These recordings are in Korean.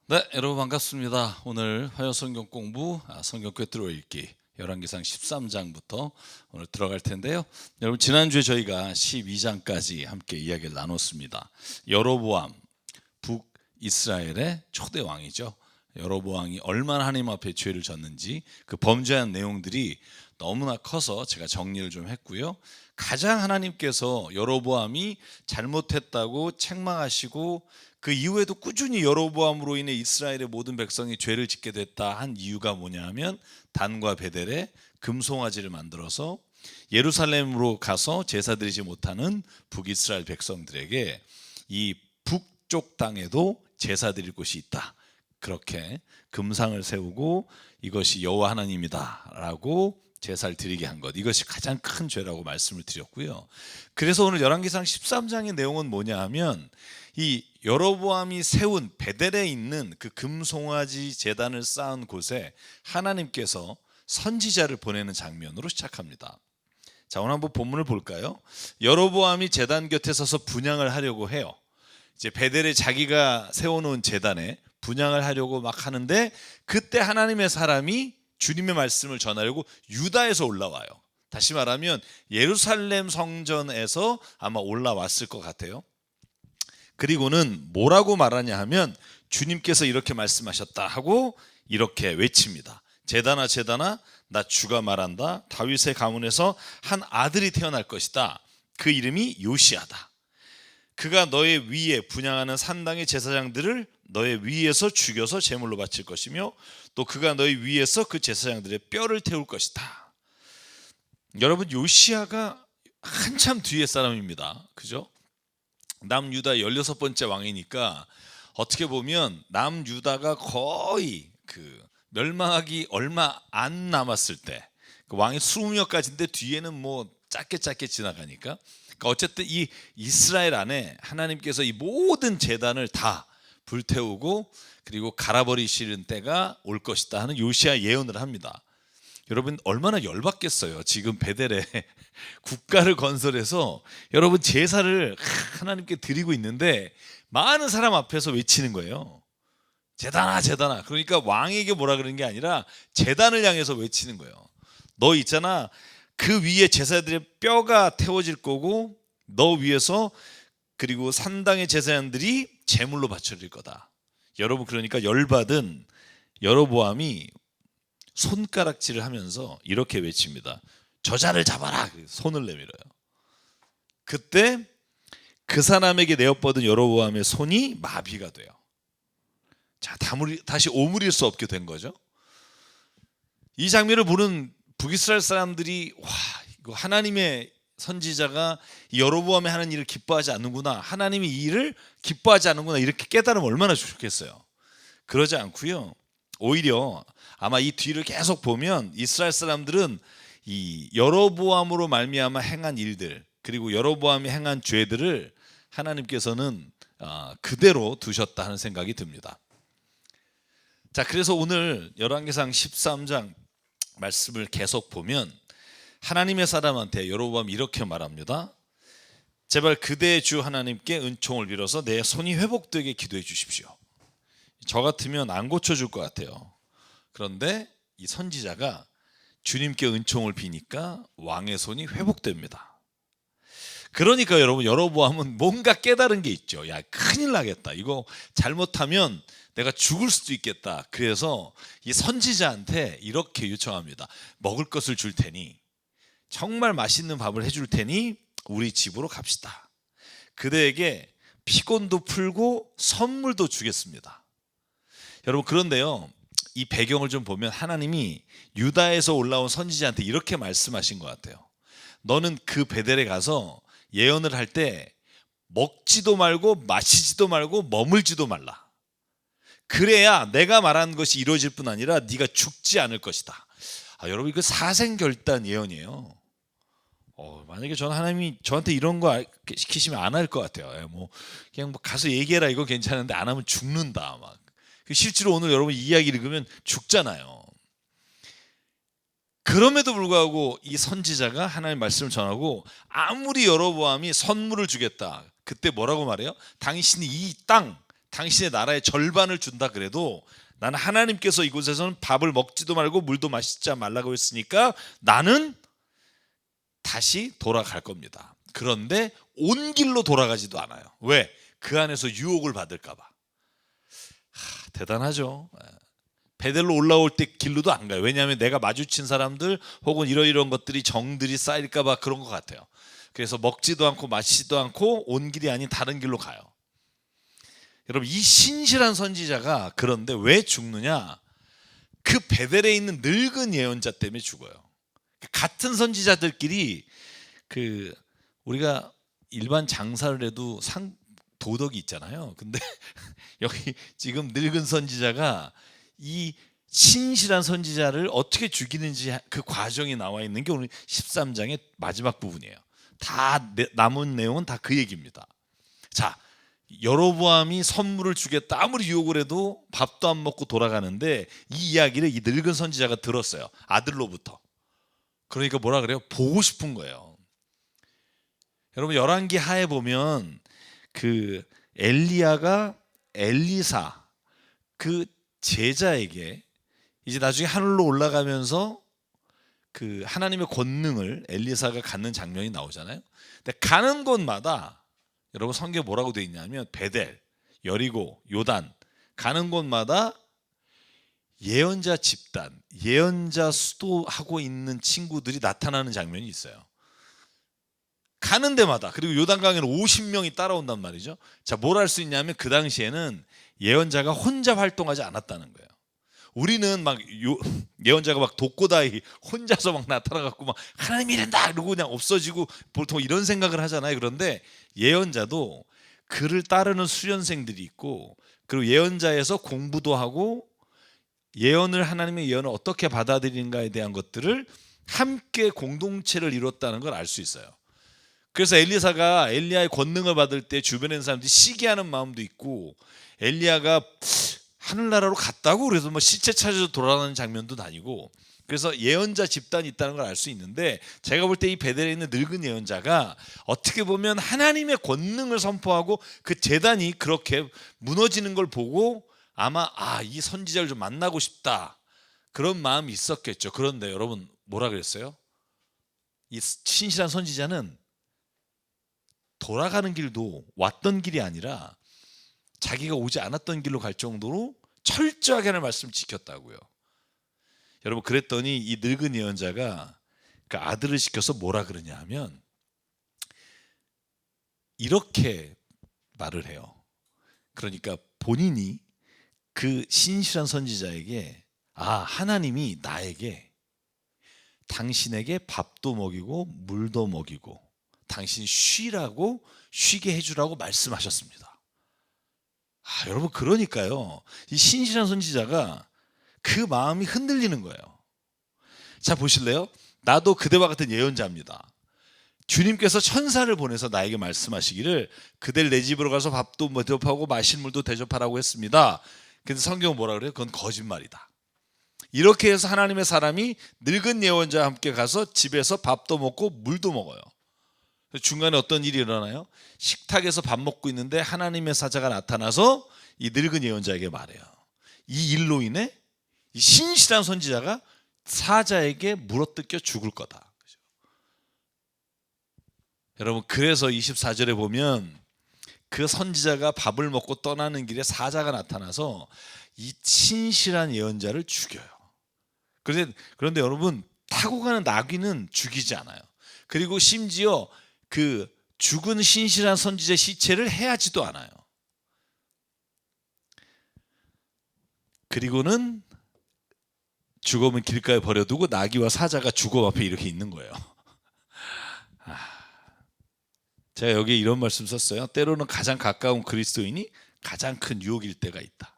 네, 여러분 반갑습니다. 오늘 화요 성경 공부 성경 꿰뚫어 읽기 열왕기상 13장부터 오늘 들어갈 텐데요. 여러분 지난주에 저희가 12장까지 함께 이야기를 나눴습니다. 여로보암 북이스라엘의 초대 왕이죠. 여로보암이 얼마나 하나님 앞에 죄를 졌는지 그 범죄한 내용들이 너무나 커서 제가 정리를 좀 했고요. 가장 하나님께서 여로보암이 잘못했다고 책망하시고 그 이후에도 꾸준히 여로보암으로 인해 이스라엘의 모든 백성이 죄를 짓게 됐다 한 이유가 뭐냐 하면 단과 베델에 금송아지를 만들어서 예루살렘으로 가서 제사 드리지 못하는 북이스라엘 백성들에게 이 북쪽 땅에도 제사 드릴 곳이 있다. 그렇게 금상을 세우고 이것이 여호와 하나님이다라고 제사를 드리게 한 것, 이것이 가장 큰 죄라고 말씀을 드렸고요. 그래서 오늘 열왕기상 13장의 내용은 뭐냐 하면 이 여로보암이 세운 베델에 있는 그 금송아지 제단을 쌓은 곳에 하나님께서 선지자를 보내는 장면으로 시작합니다. 자, 오늘 한번 본문을 볼까요? 여로보암이 제단 곁에 서서 분향을 하려고 해요. 이제 베델에 자기가 세워놓은 제단에 분향을 하려고 막 하는데 그때 하나님의 사람이 주님의 말씀을 전하려고 유다에서 올라와요. 다시 말하면 예루살렘 성전에서 아마 올라왔을 것 같아요. 그리고는 뭐라고 말하냐 하면 주님께서 이렇게 말씀하셨다 하고 이렇게 외칩니다. 제단아 제단아 나 주가 말한다. 다윗의 가문에서 한 아들이 태어날 것이다. 그 이름이 요시야다. 그가 너의 위에 분향하는 산당의 제사장들을 너의 위에서 죽여서 제물로 바칠 것이며 또 그가 너희 위에서 그 제사장들의 뼈를 태울 것이다. 여러분 요시야가 한참 뒤의 사람입니다. 그죠? 남유다 16번째 왕이니까 어떻게 보면 남유다가 거의 그 멸망하기 얼마 안 남았을 때 그 왕이 20명까지인데 뒤에는 뭐 짧게 지나가니까 그러니까 어쨌든 이 이스라엘 안에 하나님께서 이 모든 제단을 다 불태우고 그리고 갈아버리시는 때가 올 것이다 하는 요시야 예언을 합니다. 여러분 얼마나 열받겠어요. 지금 베델에 국가를 건설해서 여러분 제사를 하나님께 드리고 있는데 많은 사람 앞에서 외치는 거예요. 제단아 제단아. 그러니까 왕에게 뭐라 그러는 게 아니라 제단을 향해서 외치는 거예요. 너 있잖아 그 위에 제사들의 뼈가 태워질 거고 너 위에서 그리고 산당의 제사장들이 제물로 바쳐질 거다. 여러분 그러니까 열받은 여로보암이 손가락질을 하면서 이렇게 외칩니다. 저자를 잡아라. 손을 내밀어요. 그때 그 사람에게 내어뻗은 여로보암의 손이 마비가 돼요. 자, 다시 오므릴 수 없게 된 거죠. 이 장면을 보는 북이스라엘 사람들이 와, 이거 하나님의 선지자가 여로보암이 하는 일을 기뻐하지 않는구나. 하나님이 이 일을 기뻐하지 않는구나. 이렇게 깨달으면 얼마나 좋겠어요. 그러지 않고요. 오히려 아마 이 뒤를 계속 보면 이스라엘 사람들은 이 여로보암으로 말미암아 행한 일들 그리고 여로보암이 행한 죄들을 하나님께서는 그대로 두셨다 하는 생각이 듭니다. 자, 그래서 오늘 열왕기상 13장 말씀을 계속 보면 하나님의 사람한테 여로보암이 이렇게 말합니다. 제발 그대의 주 하나님께 은총을 빌어서 내 손이 회복되게 기도해 주십시오. 저 같으면 안 고쳐줄 것 같아요. 그런데 이 선지자가 주님께 은총을 비니까 왕의 손이 회복됩니다. 그러니까 여러분 여로보암은 뭔가 깨달은 게 있죠. 야, 큰일 나겠다. 이거 잘못하면 내가 죽을 수도 있겠다. 그래서 이 선지자한테 이렇게 요청합니다. 먹을 것을 줄 테니 정말 맛있는 밥을 해줄 테니 우리 집으로 갑시다. 그대에게 피곤도 풀고 선물도 주겠습니다. 여러분 그런데요. 이 배경을 좀 보면 하나님이 유다에서 올라온 선지자한테 이렇게 말씀하신 것 같아요. 너는 그 베델에 가서 예언을 할 때 먹지도 말고 마시지도 말고 머물지도 말라. 그래야 내가 말한 것이 이루어질 뿐 아니라 네가 죽지 않을 것이다. 여러분 이거 사생결단 예언이에요. 만약에 저는 하나님이 저한테 이런 거 시키시면 안 할 것 같아요. 그냥 가서 얘기해라 이거 괜찮은데 안 하면 죽는다 막. 실제로 오늘 여러분 이야기 읽으면 죽잖아요. 그럼에도 불구하고 이 선지자가 하나님의 말씀을 전하고 아무리 여로보암이 선물을 주겠다. 그때 뭐라고 말해요? 당신이 이 땅 당신의 나라의 절반을 준다 그래도 나는 하나님께서 이곳에서는 밥을 먹지도 말고 물도 마시지 말라고 했으니까 나는 다시 돌아갈 겁니다. 그런데 온 길로 돌아가지도 않아요. 왜? 그 안에서 유혹을 받을까 봐. 대단하죠. 베델로 올라올 때 길로도 안 가요. 왜냐하면 내가 마주친 사람들 혹은 이런 것들이 정들이 쌓일까 봐 그런 것 같아요. 그래서 먹지도 않고 마시지도 않고 온 길이 아닌 다른 길로 가요. 여러분, 이 신실한 선지자가 그런데 왜 죽느냐? 그 베델에 있는 늙은 예언자 때문에 죽어요. 같은 선지자들끼리 우리가 일반 장사를 해도 도덕이 있잖아요. 근데 여기 지금 늙은 선지자가 이 신실한 선지자를 어떻게 죽이는지 그 과정이 나와 있는 게 오늘 13장의 마지막 부분이에요. 다 남은 내용은 다 그 얘기입니다. 자, 여로보암이 선물을 주겠다 아무리 유혹을 해도 밥도 안 먹고 돌아가는데 이 이야기를 이 늙은 선지자가 들었어요. 아들로부터. 그러니까 뭐라 그래요? 보고 싶은 거예요. 여러분, 열왕기 하에 보면 그 엘리야가 엘리사 그 제자에게 이제 나중에 하늘로 올라가면서 그 하나님의 권능을 엘리사가 갖는 장면이 나오잖아요. 근데 가는 곳마다 여러분 성경에 뭐라고 되어 있냐면 베델, 여리고, 요단 가는 곳마다 예언자 집단, 예언자 수도하고 있는 친구들이 나타나는 장면이 있어요. 가는 데마다. 그리고 요단강에는 50명이 따라온단 말이죠. 자, 뭘 할 수 있냐면 그 당시에는 예언자가 혼자 활동하지 않았다는 거예요. 우리는 막 예언자가 막 독고다이 혼자서 막 나타나갖고 막 하나님이 이른다 그러고 그냥 없어지고 보통 이런 생각을 하잖아요. 그런데 예언자도 그를 따르는 수련생들이 있고 그리고 예언자에서 공부도 하고 하나님의 예언을 어떻게 받아들이는가에 대한 것들을 함께 공동체를 이뤘다는 걸 알 수 있어요. 그래서 엘리사가 엘리야의 권능을 받을 때 주변에 있는 사람들이 시기하는 마음도 있고 엘리야가 하늘나라로 갔다고 그래서 뭐 시체 찾아서 돌아가는 장면도 다니고 그래서 예언자 집단이 있다는 걸 알 수 있는데 제가 볼 때 이 베델에 있는 늙은 예언자가 어떻게 보면 하나님의 권능을 선포하고 그 재단이 그렇게 무너지는 걸 보고 아마 이 선지자를 좀 만나고 싶다 그런 마음이 있었겠죠. 그런데 여러분 뭐라 그랬어요? 이 신실한 선지자는 돌아가는 길도 왔던 길이 아니라 자기가 오지 않았던 길로 갈 정도로 철저하게 하는 말씀을 지켰다고요. 여러분 그랬더니 이 늙은 예언자가 그 아들을 시켜서 뭐라 그러냐 하면 이렇게 말을 해요. 그러니까 본인이 그 신실한 선지자에게 하나님이 나에게 당신에게 밥도 먹이고 물도 먹이고 당신이 쉬라고 쉬게 해주라고 말씀하셨습니다. 여러분 그러니까요 이 신실한 선지자가 그 마음이 흔들리는 거예요. 자 보실래요? 나도 그대와 같은 예언자입니다. 주님께서 천사를 보내서 나에게 말씀하시기를 그댈 내 집으로 가서 밥도 대접하고 마실 물도 대접하라고 했습니다. 근데 성경은 뭐라 그래요? 그건 거짓말이다. 이렇게 해서 하나님의 사람이 늙은 예언자와 함께 가서 집에서 밥도 먹고 물도 먹어요. 중간에 어떤 일이 일어나요? 식탁에서 밥 먹고 있는데 하나님의 사자가 나타나서 이 늙은 예언자에게 말해요. 이 일로 인해 이 신실한 선지자가 사자에게 물어뜯겨 죽을 거다. 여러분 그래서 24절에 보면 그 선지자가 밥을 먹고 떠나는 길에 사자가 나타나서 이 신실한 예언자를 죽여요. 그런데 여러분 타고 가는 나귀는 죽이지 않아요. 그리고 심지어 그 죽은 신실한 선지자 시체를 해하지도 않아요. 그리고는 죽음은 길가에 버려두고 나귀와 사자가 죽음 앞에 이렇게 있는 거예요. 제가 여기에 이런 말씀 썼어요. 때로는 가장 가까운 그리스도인이 가장 큰 유혹일 때가 있다.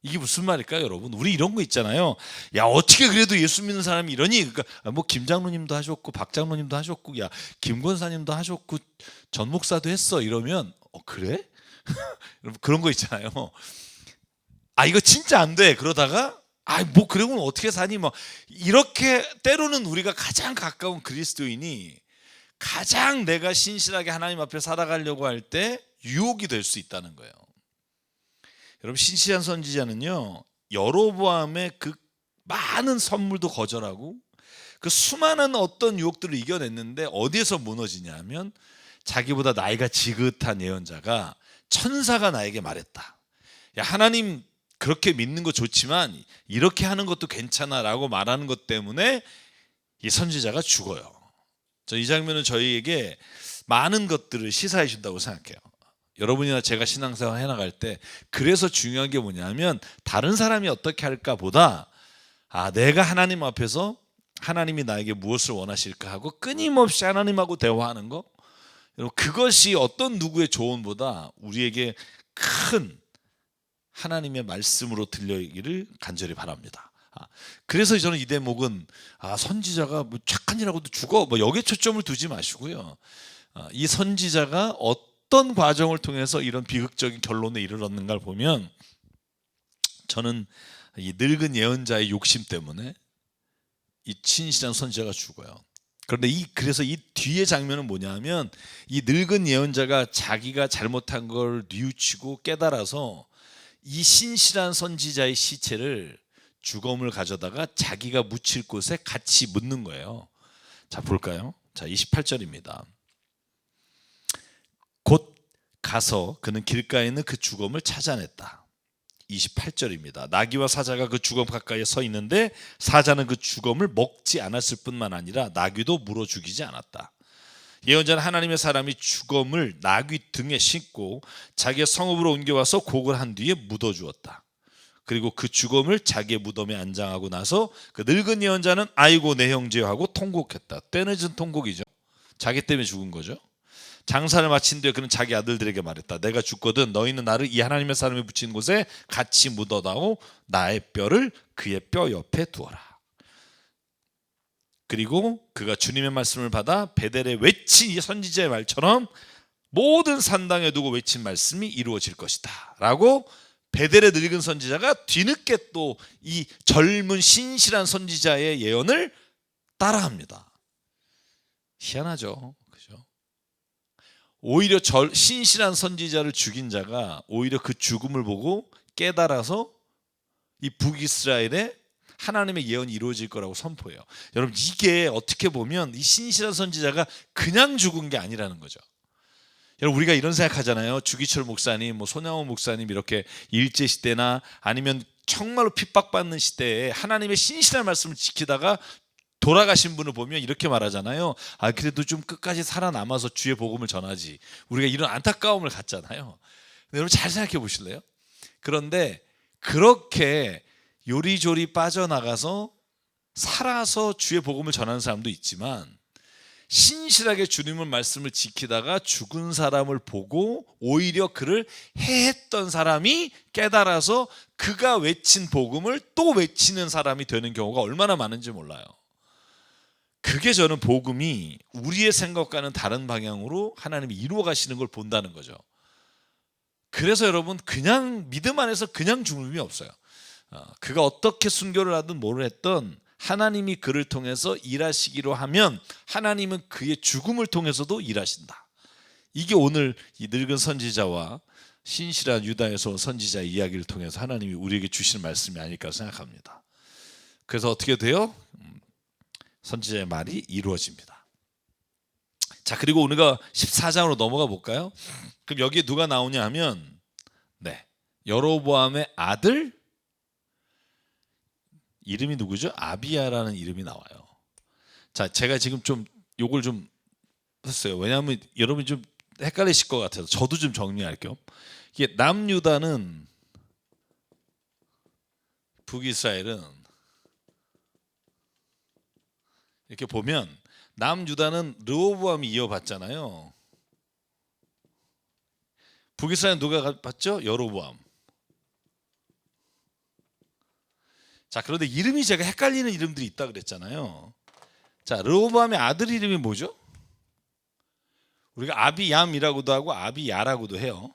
이게 무슨 말일까요, 여러분? 우리 이런 거 있잖아요. 야, 어떻게 그래도 예수 믿는 사람이 이러니? 그러니까 뭐 김 장로님도 하셨고 박 장로님도 하셨고 야, 김 권사님도 하셨고 전 목사도 했어. 이러면 그래? 그런 거 있잖아요. 이거 진짜 안 돼. 그러다가 뭐 그러면 어떻게 사니? 뭐 이렇게 때로는 우리가 가장 가까운 그리스도인이 가장 내가 신실하게 하나님 앞에 살아가려고 할 때 유혹이 될 수 있다는 거예요. 여러분 신실한 선지자는요 여로보암의 그 많은 선물도 거절하고 그 수많은 어떤 유혹들을 이겨냈는데 어디에서 무너지냐면 자기보다 나이가 지긋한 예언자가 천사가 나에게 말했다. 야 하나님 그렇게 믿는 거 좋지만 이렇게 하는 것도 괜찮아라고 말하는 것 때문에 이 선지자가 죽어요. 이 장면은 저희에게 많은 것들을 시사해 준다고 생각해요. 여러분이나 제가 신앙생활 해나갈 때 그래서 중요한 게 뭐냐면 다른 사람이 어떻게 할까 보다 내가 하나님 앞에서 하나님이 나에게 무엇을 원하실까 하고 끊임없이 하나님하고 대화하는 거, 그것이 어떤 누구의 조언보다 우리에게 큰 하나님의 말씀으로 들려기를 간절히 바랍니다. 그래서 저는 이 대목은 선지자가 뭐 착한 일하고도 죽어 뭐 여기에 초점을 두지 마시고요. 이 선지자가 어떤 과정을 통해서 이런 비극적인 결론에 이르렀는가를 보면 저는 이 늙은 예언자의 욕심 때문에 이 신실한 선지자가 죽어요. 그런데 그래서 이 뒤의 장면은 뭐냐면 이 늙은 예언자가 자기가 잘못한 걸 뉘우치고 깨달아서 이 신실한 선지자의 시체를 주검을 가져다가 자기가 묻힐 곳에 같이 묻는 거예요. 자 볼까요? 자 28절입니다. 곧 가서 그는 길가에 있는 그 주검을 찾아냈다. 28절입니다. 나귀와 사자가 그 주검 가까이에 서 있는데 사자는 그 주검을 먹지 않았을 뿐만 아니라 나귀도 물어 죽이지 않았다. 예언자는 하나님의 사람이 주검을 나귀 등에 싣고 자기의 성읍으로 옮겨와서 곡을 한 뒤에 묻어주었다. 그리고 그 주검을 자기의 무덤에 안장하고 나서 그 늙은 예언자는 아이고 내 형제여 하고 통곡했다. 때늦은 통곡이죠. 자기 때문에 죽은 거죠. 장사를 마친 뒤에 그는 자기 아들들에게 말했다. 내가 죽거든 너희는 나를 이 하나님의 사람이 붙인 곳에 같이 묻어다오 나의 뼈를 그의 뼈 옆에 두어라. 그리고 그가 주님의 말씀을 받아 베델에 외친 이 선지자의 말처럼 모든 산당에 두고 외친 말씀이 이루어질 것이다 라고 베델의 늙은 선지자가 뒤늦게 또 이 젊은 신실한 선지자의 예언을 따라합니다. 희한하죠. 그죠? 오히려 신실한 선지자를 죽인 자가 오히려 그 죽음을 보고 깨달아서 이 북이스라엘에 하나님의 예언이 이루어질 거라고 선포해요. 여러분 이게 어떻게 보면 이 신실한 선지자가 그냥 죽은 게 아니라는 거죠. 여러분 우리가 이런 생각하잖아요. 주기철 목사님, 뭐 손양호 목사님 이렇게 일제 시대나 아니면 정말로 핍박받는 시대에 하나님의 신실한 말씀을 지키다가 돌아가신 분을 보면 이렇게 말하잖아요. 그래도 좀 끝까지 살아남아서 주의 복음을 전하지. 우리가 이런 안타까움을 갖잖아요. 근데 여러분 잘 생각해 보실래요? 그런데 그렇게 요리조리 빠져나가서 살아서 주의 복음을 전하는 사람도 있지만 신실하게 주님의 말씀을 지키다가 죽은 사람을 보고 오히려 그를 해했던 사람이 깨달아서 그가 외친 복음을 또 외치는 사람이 되는 경우가 얼마나 많은지 몰라요. 그게 저는 복음이 우리의 생각과는 다른 방향으로 하나님이 이루어 가시는 걸 본다는 거죠. 그래서 여러분 그냥 믿음 안에서 그냥 죽음이 없어요. 그가 어떻게 순교를 하든 뭐를 했든 하나님이 그를 통해서 일하시기로 하면 하나님은 그의 죽음을 통해서도 일하신다. 이게 오늘 이 늙은 선지자와 신실한 유다에서 선지자의 이야기를 통해서 하나님이 우리에게 주시는 말씀이 아닐까 생각합니다. 그래서 어떻게 돼요? 선지자의 말이 이루어집니다. 자 그리고 우리가 14장으로 넘어가 볼까요? 그럼 여기에 누가 나오냐 하면 여로보암의 아들 이름이 누구죠? 아비야라는 이름이 나와요. 자, 제가 지금 좀 요걸 좀 했어요. 왜냐하면 여러분이 좀 헷갈리실 것 같아서 저도 좀 정리할 겸. 이게 남유다는 북이스라엘은 이렇게 보면 남유다는 르호보암이 이어받잖아요. 북이스라엘은 누가 받죠? 여로보암. 자 그런데 이름이 제가 헷갈리는 이름들이 있다 그랬잖아요. 자 르호보암의 아들 이름이 뭐죠? 우리가 아비얌이라고도 하고 아비야라고도 해요.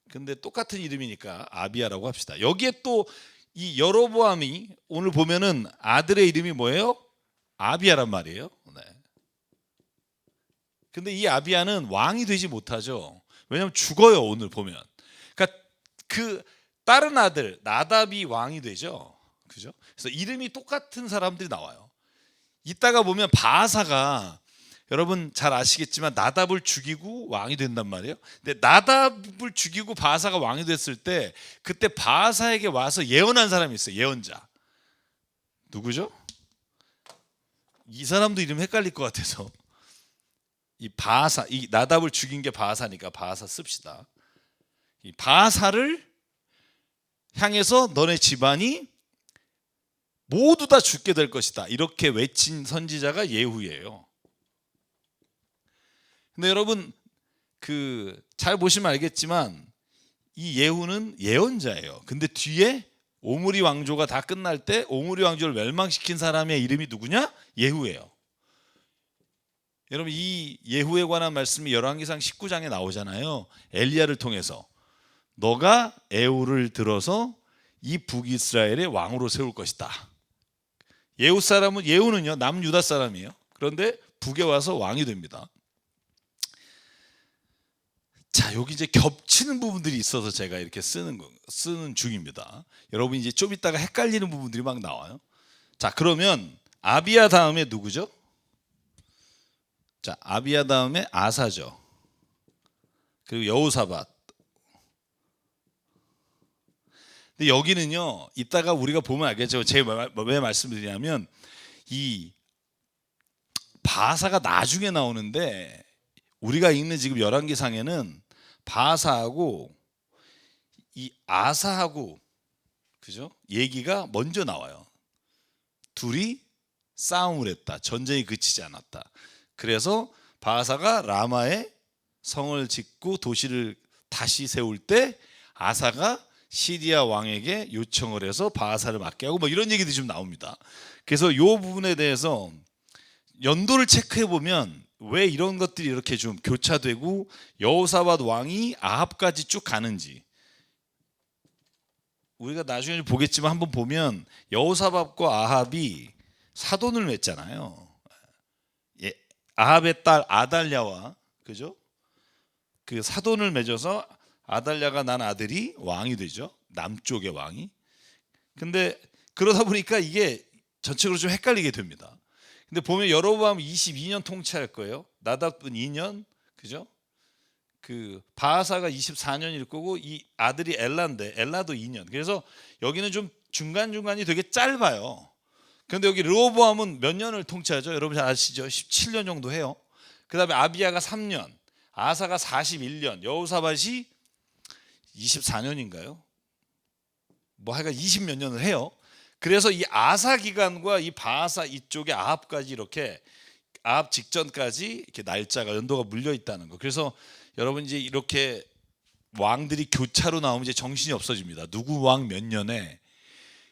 근데 똑같은 이름이니까 아비야라고 합시다. 여기에 또 이 여로보암이 오늘 보면은 아들의 이름이 뭐예요? 아비야란 말이에요. 근데 이 아비야는 왕이 되지 못하죠. 왜냐하면 죽어요. 오늘 보면. 그러니까 그 다른 아들 나답이 왕이 되죠. 그죠? 그래서 이름이 똑같은 사람들이 나와요. 이따가 보면 바하사가 여러분 잘 아시겠지만 나답을 죽이고 왕이 된단 말이에요. 근데 나답을 죽이고 바하사가 왕이 됐을 때 그때 바하사에게 와서 예언한 사람이 있어요. 예언자. 누구죠? 이 사람도 이름 헷갈릴 것 같아서 이 바하사, 이 나답을 죽인 게 바하사니까 바하사 씁시다. 이 바하사를 향해서 너네 집안이 모두 다 죽게 될 것이다. 이렇게 외친 선지자가 예후예요. 근데 여러분 그 잘 보시면 알겠지만 이 예후는 예언자예요. 근데 뒤에 오므리 왕조가 다 끝날 때 오므리 왕조를 멸망시킨 사람의 이름이 누구냐? 예후예요. 여러분 이 예후에 관한 말씀이 열왕기상 19장에 나오잖아요. 엘리야를 통해서 너가 에후를 들어서 이 북이스라엘의 왕으로 세울 것이다. 예후는요 남유다 사람이에요. 그런데 북에 와서 왕이 됩니다. 자, 여기 이제 겹치는 부분들이 있어서 제가 이렇게 쓰는 중입니다. 여러분 이제 좀 이따가 헷갈리는 부분들이 막 나와요. 자, 그러면 아비야 다음에 누구죠? 자, 아비야 다음에 아사죠. 그리고 여호사밧. 근데 여기는요, 이따가 우리가 보면 알겠죠. 제가 왜 말씀드리냐면 이 바하사가 나중에 나오는데 우리가 읽는 지금 열왕기상에는 바하사하고 이 아사하고 그죠? 얘기가 먼저 나와요. 둘이 싸움을 했다. 전쟁이 그치지 않았다. 그래서 바하사가 라마에 성을 짓고 도시를 다시 세울 때 아사가 시리아 왕에게 요청을 해서 바하사를 맡게 하고 뭐 이런 얘기들이 좀 나옵니다. 그래서 이 부분에 대해서 연도를 체크해 보면 왜 이런 것들이 이렇게 좀 교차되고 여호사밧 왕이 아합까지 쭉 가는지 우리가 나중에 보겠지만 한번 보면 여호사밧과 아합이 사돈을 맺잖아요. 예, 아합의 딸 아달랴와 그죠? 그 사돈을 맺어서 아달랴가 난 아들이 왕이 되죠. 남쪽의 왕이. 근데 그러다 보니까 이게 전체적으로 좀 헷갈리게 됩니다. 근데 보면 여로보암 22년 통치할 거예요. 나답은 2년, 그죠? 그 바하사가 24년일 거고 이 아들이 엘라인데 엘라도 2년. 그래서 여기는 좀 중간중간이 되게 짧아요. 그런데 여기 르호보암은 몇 년을 통치하죠? 여러분 잘 아시죠? 17년 정도 해요. 그다음에 아비야가 3년, 아사가 41년, 여호사밧이 24년인가요? 뭐 하여간 20몇 년을 해요. 그래서 이 아사 기간과 이 바하사 이쪽에 아합까지 이렇게 아합 직전까지 이렇게 날짜가 연도가 물려 있다는 거. 그래서 여러분 이제 이렇게 왕들이 교차로 나오면 이제 정신이 없어집니다. 누구 왕 몇 년에,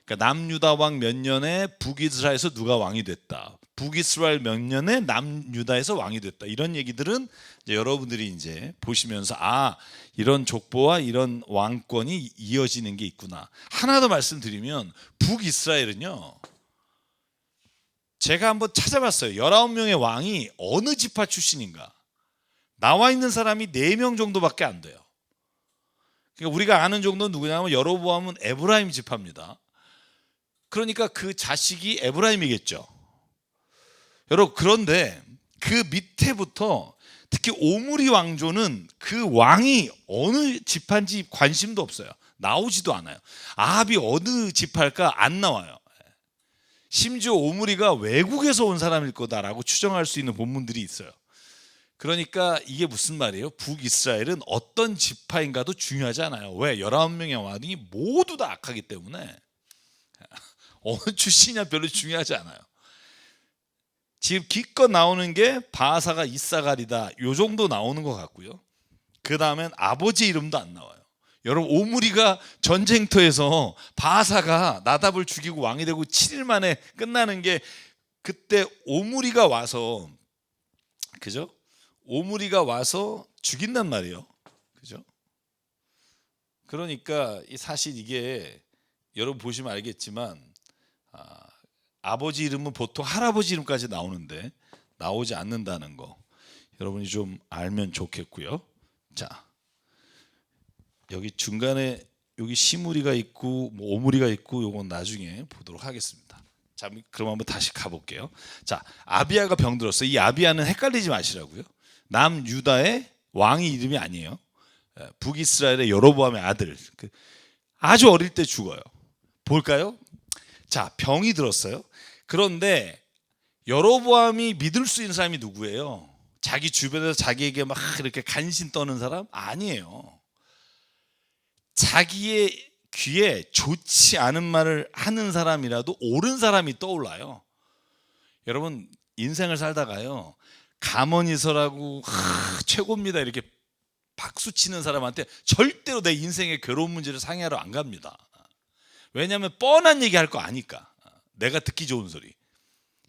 그러니까 남유다 왕 몇 년에 북이스라엘에서 누가 왕이 됐다. 북이스라엘 몇 년에 남유다에서 왕이 됐다. 이런 얘기들은 이제 여러분들이 이제 보시면서 아 이런 족보와 이런 왕권이 이어지는 게 있구나. 하나 더 말씀드리면 북이스라엘은요. 제가 한번 찾아봤어요. 19명의 왕이 어느 지파 출신인가. 나와 있는 사람이 4명 정도밖에 안 돼요. 그러니까 우리가 아는 정도는 누구냐면 여로보암은 에브라임 지파입니다. 그러니까 그 자식이 에브라임이겠죠. 여러분 그런데 그 밑에부터 특히 오므리 왕조는 그 왕이 어느 지파인지 관심도 없어요. 나오지도 않아요. 아합이 어느 지파일까 안 나와요. 심지어 오므리가 외국에서 온 사람일 거다라고 추정할 수 있는 본문들이 있어요. 그러니까 이게 무슨 말이에요? 북이스라엘은 어떤 지파인가도 중요하지 않아요. 왜? 19명의 왕이 모두 다 악하기 때문에 어느 출신이냐 별로 중요하지 않아요. 지금 기껏 나오는 게 바하사가 이사갈이다. 요 정도 나오는 것 같고요. 그 다음엔 아버지 이름도 안 나와요. 여러분 오므리가 전쟁터에서 바하사가 나답을 죽이고 왕이 되고 7일 만에 끝나는 게 그때 오므리가 와서 그죠? 오므리가 와서 죽인단 말이에요. 그죠? 그러니까 사실 이게 여러분 보시면 알겠지만 아버지 이름은 보통 할아버지 이름까지 나오는데 나오지 않는다는 거 여러분이 좀 알면 좋겠고요. 자, 여기 중간에 여기 시무리가 있고 뭐 오무리가 있고 요건 나중에 보도록 하겠습니다. 자, 그럼 한번 다시 가볼게요. 자, 아비야가 병들었어요. 이 아비야는 헷갈리지 마시라고요. 남유다의 왕이 이름이 아니에요. 북이스라엘의 여로보암의 아들. 아주 어릴 때 죽어요. 볼까요? 자, 병이 들었어요. 그런데 여로보암이 믿을 수 있는 사람이 누구예요? 자기 주변에서 자기에게 막 이렇게 간신 떠는 사람? 아니에요. 자기의 귀에 좋지 않은 말을 하는 사람이라도 옳은 사람이 떠올라요. 여러분, 인생을 살다가요, 가머니서라고 최고입니다 이렇게 박수 치는 사람한테 절대로 내 인생의 괴로운 문제를 상의하러 안 갑니다. 왜냐하면 뻔한 얘기 할 거 아니까. 내가 듣기 좋은 소리.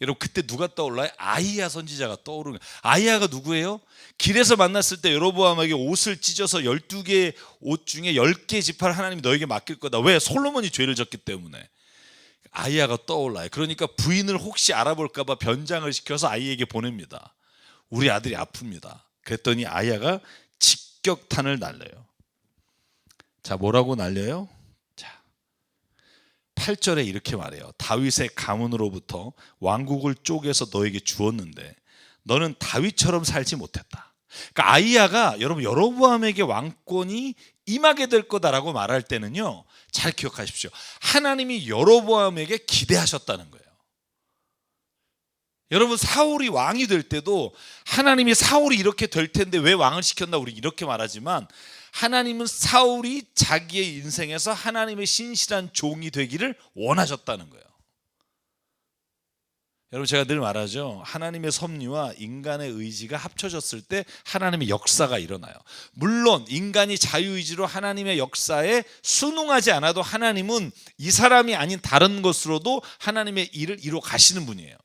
여러분, 그때 누가 떠올라요? 아히야 선지자가 떠오르는 거예요. 아히야가 누구예요? 길에서 만났을 때 여로보암에게 옷을 찢어서 12개의 옷 중에 10개의 지파를 하나님이 너에게 맡길 거다. 왜? 솔로몬이 죄를 졌기 때문에. 아히야가 떠올라요. 그러니까 부인을 혹시 알아볼까 봐 변장을 시켜서 아이에게 보냅니다. 우리 아들이 아픕니다. 그랬더니 아히야가 직격탄을 날려요. 자, 뭐라고 날려요? 8절에 이렇게 말해요. 다윗의 가문으로부터 왕국을 쪼개서 너에게 주었는데 너는 다윗처럼 살지 못했다. 그러니까 아히야가 여러분 여로보암에게 왕권이 임하게 될 거다라고 말할 때는요, 잘 기억하십시오. 하나님이 여로보암에게 기대하셨다는 거예요. 여러분, 사울이 왕이 될 때도 하나님이 사울이 이렇게 될 텐데 왜 왕을 시켰나 우리 이렇게 말하지만, 하나님은 사울이 자기의 인생에서 하나님의 신실한 종이 되기를 원하셨다는 거예요. 여러분, 제가 늘 말하죠. 하나님의 섭리와 인간의 의지가 합쳐졌을 때 하나님의 역사가 일어나요. 물론 인간이 자유의지로 하나님의 역사에 순응하지 않아도 하나님은 이 사람이 아닌 다른 것으로도 하나님의 일을 이루어 가시는 분이에요.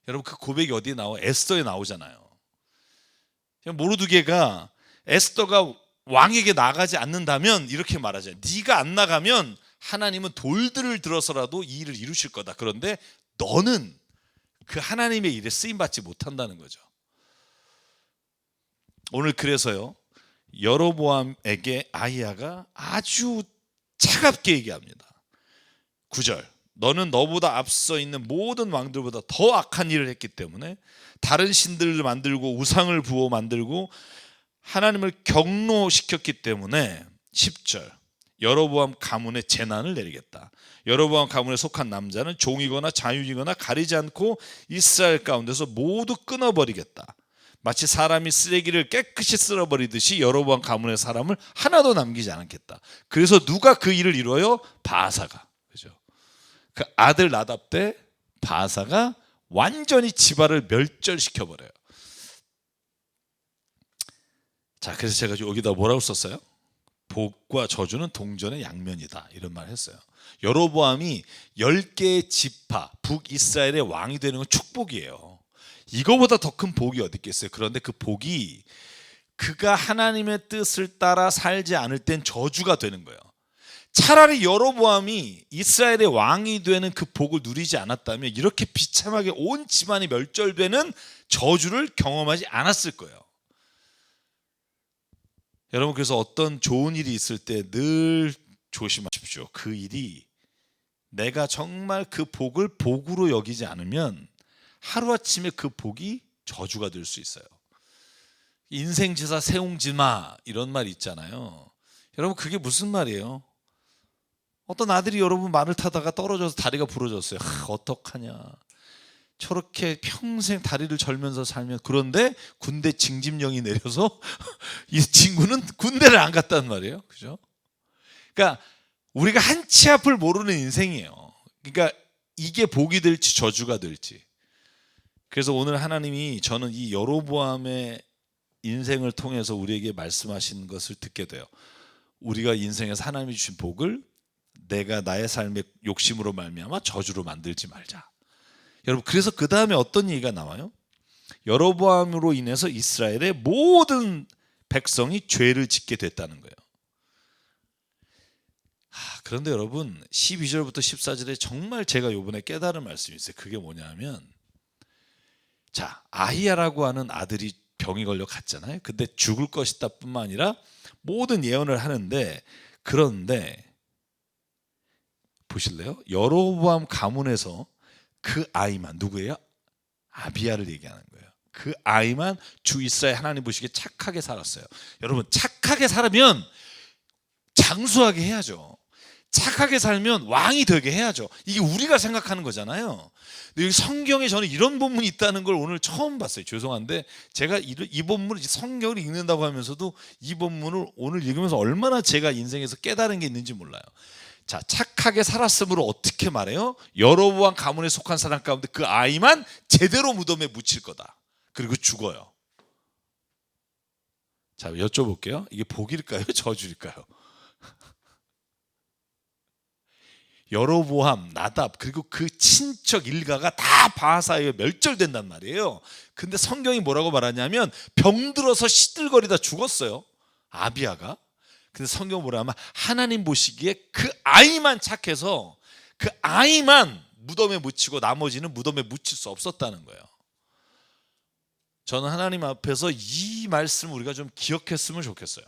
여러분, 그 고백이 어디에 나와요? 에스더에 나오잖아요. 모르드게가 에스더가 왕에게 나가지 않는다면 이렇게 말하죠. 네가 안 나가면 하나님은 돌들을 들어서라도 이 일을 이루실 거다. 그런데 너는 그 하나님의 일에 쓰임받지 못한다는 거죠. 오늘 그래서요, 여로보암에게 아히야가 아주 차갑게 얘기합니다. 9절, 너는 너보다 앞서 있는 모든 왕들보다 더 악한 일을 했기 때문에 다른 신들을 만들고 우상을 부어 만들고 하나님을 경노시켰기 때문에 10절, 여로보암 가문에 재난을 내리겠다. 여로보암 가문에 속한 남자는 종이거나 자유이거나 가리지 않고 이스라엘 가운데서 모두 끊어버리겠다. 마치 사람이 쓰레기를 깨끗이 쓸어버리듯이 여로보암 가문의 사람을 하나도 남기지 않겠다. 그래서 누가 그 일을 이루어요? 바아사가. 그죠? 그 아들 나답 때 바아사가 완전히 지파를 멸절시켜버려요. 자, 그래서 제가 여기다 뭐라고 썼어요? 복과 저주는 동전의 양면이다, 이런 말 했어요. 여로보암이 10개의 지파 북이스라엘의 왕이 되는 건 축복이에요. 이거보다 더 큰 복이 어디 있겠어요? 그런데 그 복이 그가 하나님의 뜻을 따라 살지 않을 땐 저주가 되는 거예요. 차라리 여로보암이 이스라엘의 왕이 되는 그 복을 누리지 않았다면 이렇게 비참하게 온 집안이 멸절되는 저주를 경험하지 않았을 거예요. 여러분, 그래서 어떤 좋은 일이 있을 때 늘 조심하십시오. 그 일이 내가 정말 그 복을 복으로 여기지 않으면 하루아침에 그 복이 저주가 될 수 있어요. 인생지사 세옹지마 이런 말 있잖아요. 여러분, 그게 무슨 말이에요? 어떤 아들이 여러분 말을 타다가 떨어져서 다리가 부러졌어요. 어떡하냐, 저렇게 평생 다리를 절면서 살면. 그런데 군대 징집령이 내려서 이 친구는 군대를 안 갔단 말이에요. 그죠? 그러니까 우리가 한 치 앞을 모르는 인생이에요. 그러니까 이게 복이 될지 저주가 될지. 그래서 오늘 하나님이, 저는 이 여로보암의 인생을 통해서 우리에게 말씀하신 것을 듣게 돼요. 우리가 인생에서 하나님이 주신 복을 내가 나의 삶의 욕심으로 말미암아 저주로 만들지 말자. 여러분, 그래서 그 다음에 어떤 얘기가 나와요? 여로보암으로 인해서 이스라엘의 모든 백성이 죄를 짓게 됐다는 거예요. 그런데 여러분, 12절부터 14절에 정말 제가 이번에 깨달은 말씀이 있어요. 그게 뭐냐면, 자, 아히야라고 하는 아들이 병이 걸려 갔잖아요. 근데 죽을 것이다 뿐만 아니라 모든 예언을 하는데, 그런데 보실래요? 여로보암 가문에서 그 아이만, 누구예요? 아비야를 얘기하는 거예요. 그 아이만 주 이스라엘 하나님 보시기에 착하게 살았어요. 여러분, 착하게 살면 장수하게 해야죠. 착하게 살면 왕이 되게 해야죠. 이게 우리가 생각하는 거잖아요. 근데 여기 성경에 저는 이런 본문이 있다는 걸 오늘 처음 봤어요. 죄송한데 제가 이 본문을 성경을 읽는다고 하면서도 이 본문을 오늘 읽으면서 얼마나 제가 인생에서 깨달은 게 있는지 몰라요. 자, 착하게 살았으므로 어떻게 말해요? 여로보암 가문에 속한 사람 가운데 그 아이만 제대로 무덤에 묻힐 거다. 그리고 죽어요. 자, 여쭤볼게요. 이게 복일까요? 저주일까요? 여로보암, 나답, 그리고 그 친척 일가가 다 바하사에 멸절된단 말이에요. 근데 성경이 뭐라고 말하냐면 병들어서 시들거리다 죽었어요, 아비야가. 근데 성경 뭐라 하면 하나님 보시기에 그 아이만 착해서 그 아이만 무덤에 묻히고 나머지는 무덤에 묻힐 수 없었다는 거예요. 저는 하나님 앞에서 이 말씀을 우리가 좀 기억했으면 좋겠어요.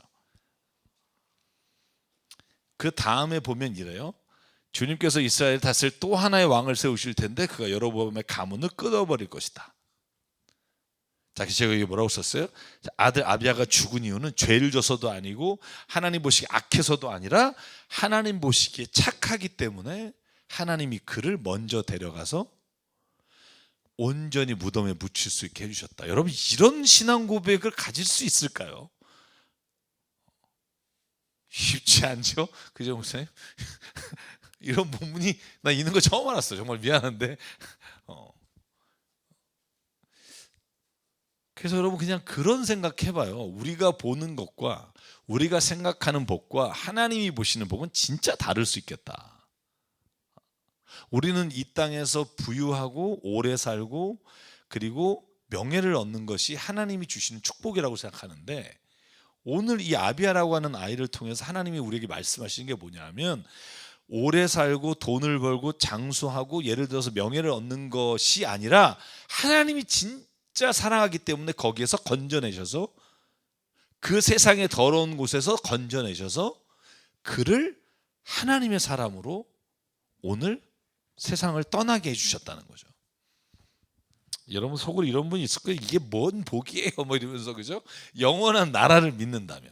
그 다음에 보면 이래요. 주님께서 이스라엘 다스릴 또 하나의 왕을 세우실 텐데 그가 여로보암의 가문을 끊어버릴 것이다. 자, 제가 여기 뭐라고 썼어요? 아들 아비야가 죽은 이유는 죄를 져서도 아니고 하나님 보시기에 악해서도 아니라 하나님 보시기에 착하기 때문에 하나님이 그를 먼저 데려가서 온전히 무덤에 묻힐 수 있게 해주셨다. 여러분, 이런 신앙 고백을 가질 수 있을까요? 쉽지 않죠? 그죠, 목사님? 이런 본문이 나 있는 거 처음 알았어. 정말 미안한데. 그래서 여러분, 그냥 그런 생각해봐요. 우리가 보는 것과 우리가 생각하는 복과 하나님이 보시는 복은 진짜 다를 수 있겠다. 우리는 이 땅에서 부유하고 오래 살고 그리고 명예를 얻는 것이 하나님이 주시는 축복이라고 생각하는데, 오늘 이 아비야라고 하는 아이를 통해서 하나님이 우리에게 말씀하시는 게 뭐냐면 오래 살고 돈을 벌고 장수하고 예를 들어서 명예를 얻는 것이 아니라 하나님이 진짜 사랑하기 때문에 거기에서 건져내셔서 그 세상의 더러운 곳에서 건져내셔서 그를 하나님의 사람으로 오늘 세상을 떠나게 해주셨다는 거죠. 여러분 속으로 이런 분이 있을 거예요. 이게 뭔 복이에요? 뭐 이러면서, 그죠? 영원한 나라를 믿는다면.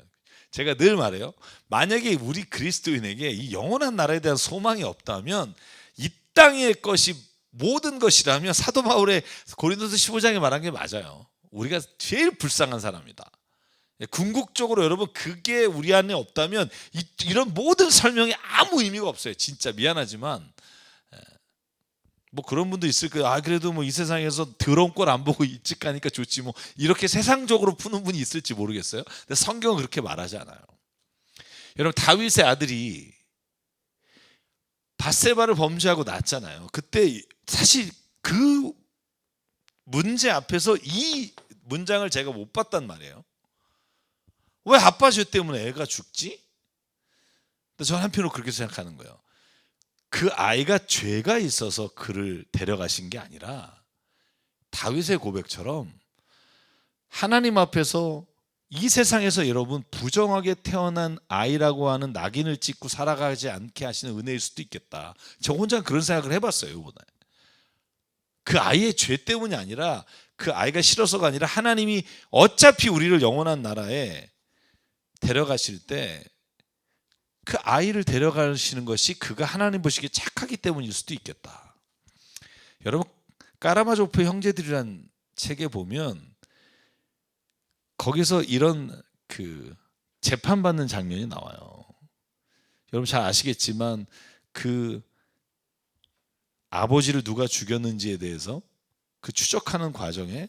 제가 늘 말해요. 만약에 우리 그리스도인에게 이 영원한 나라에 대한 소망이 없다면 이 땅의 것이 모든 것이라면 사도 바울의 고린도서 15장에 말한 게 맞아요. 우리가 제일 불쌍한 사람이다. 궁극적으로 여러분 그게 우리 안에 없다면 이런 모든 설명이 아무 의미가 없어요. 진짜 미안하지만 뭐 그런 분도 있을 거예요. 아, 그래도 뭐 이 세상에서 더러운 꼴 안 보고 일찍 가니까 좋지 뭐 이렇게 세상적으로 푸는 분이 있을지 모르겠어요. 근데 성경은 그렇게 말하지 않아요. 여러분, 다윗의 아들이 밧세바를 범죄하고 낳았잖아요. 그때 사실 그 문제 앞에서 이 문장을 제가 못 봤단 말이에요. 왜 아빠 죄 때문에 애가 죽지? 근데 저는 한편으로 그렇게 생각하는 거예요. 그 아이가 죄가 있어서 그를 데려가신 게 아니라 다윗의 고백처럼 하나님 앞에서 이 세상에서 여러분 부정하게 태어난 아이라고 하는 낙인을 찍고 살아가지 않게 하시는 은혜일 수도 있겠다. 저 혼자 그런 생각을 해봤어요. 이번에 그 아이의 죄 때문이 아니라 그 아이가 싫어서가 아니라 하나님이 어차피 우리를 영원한 나라에 데려가실 때 그 아이를 데려가시는 것이 그가 하나님 보시기에 착하기 때문일 수도 있겠다. 여러분, 까라마조프 형제들이란 책에 보면 거기서 이런 그 재판받는 장면이 나와요. 여러분 잘 아시겠지만 그 아버지를 누가 죽였는지에 대해서 그 추적하는 과정에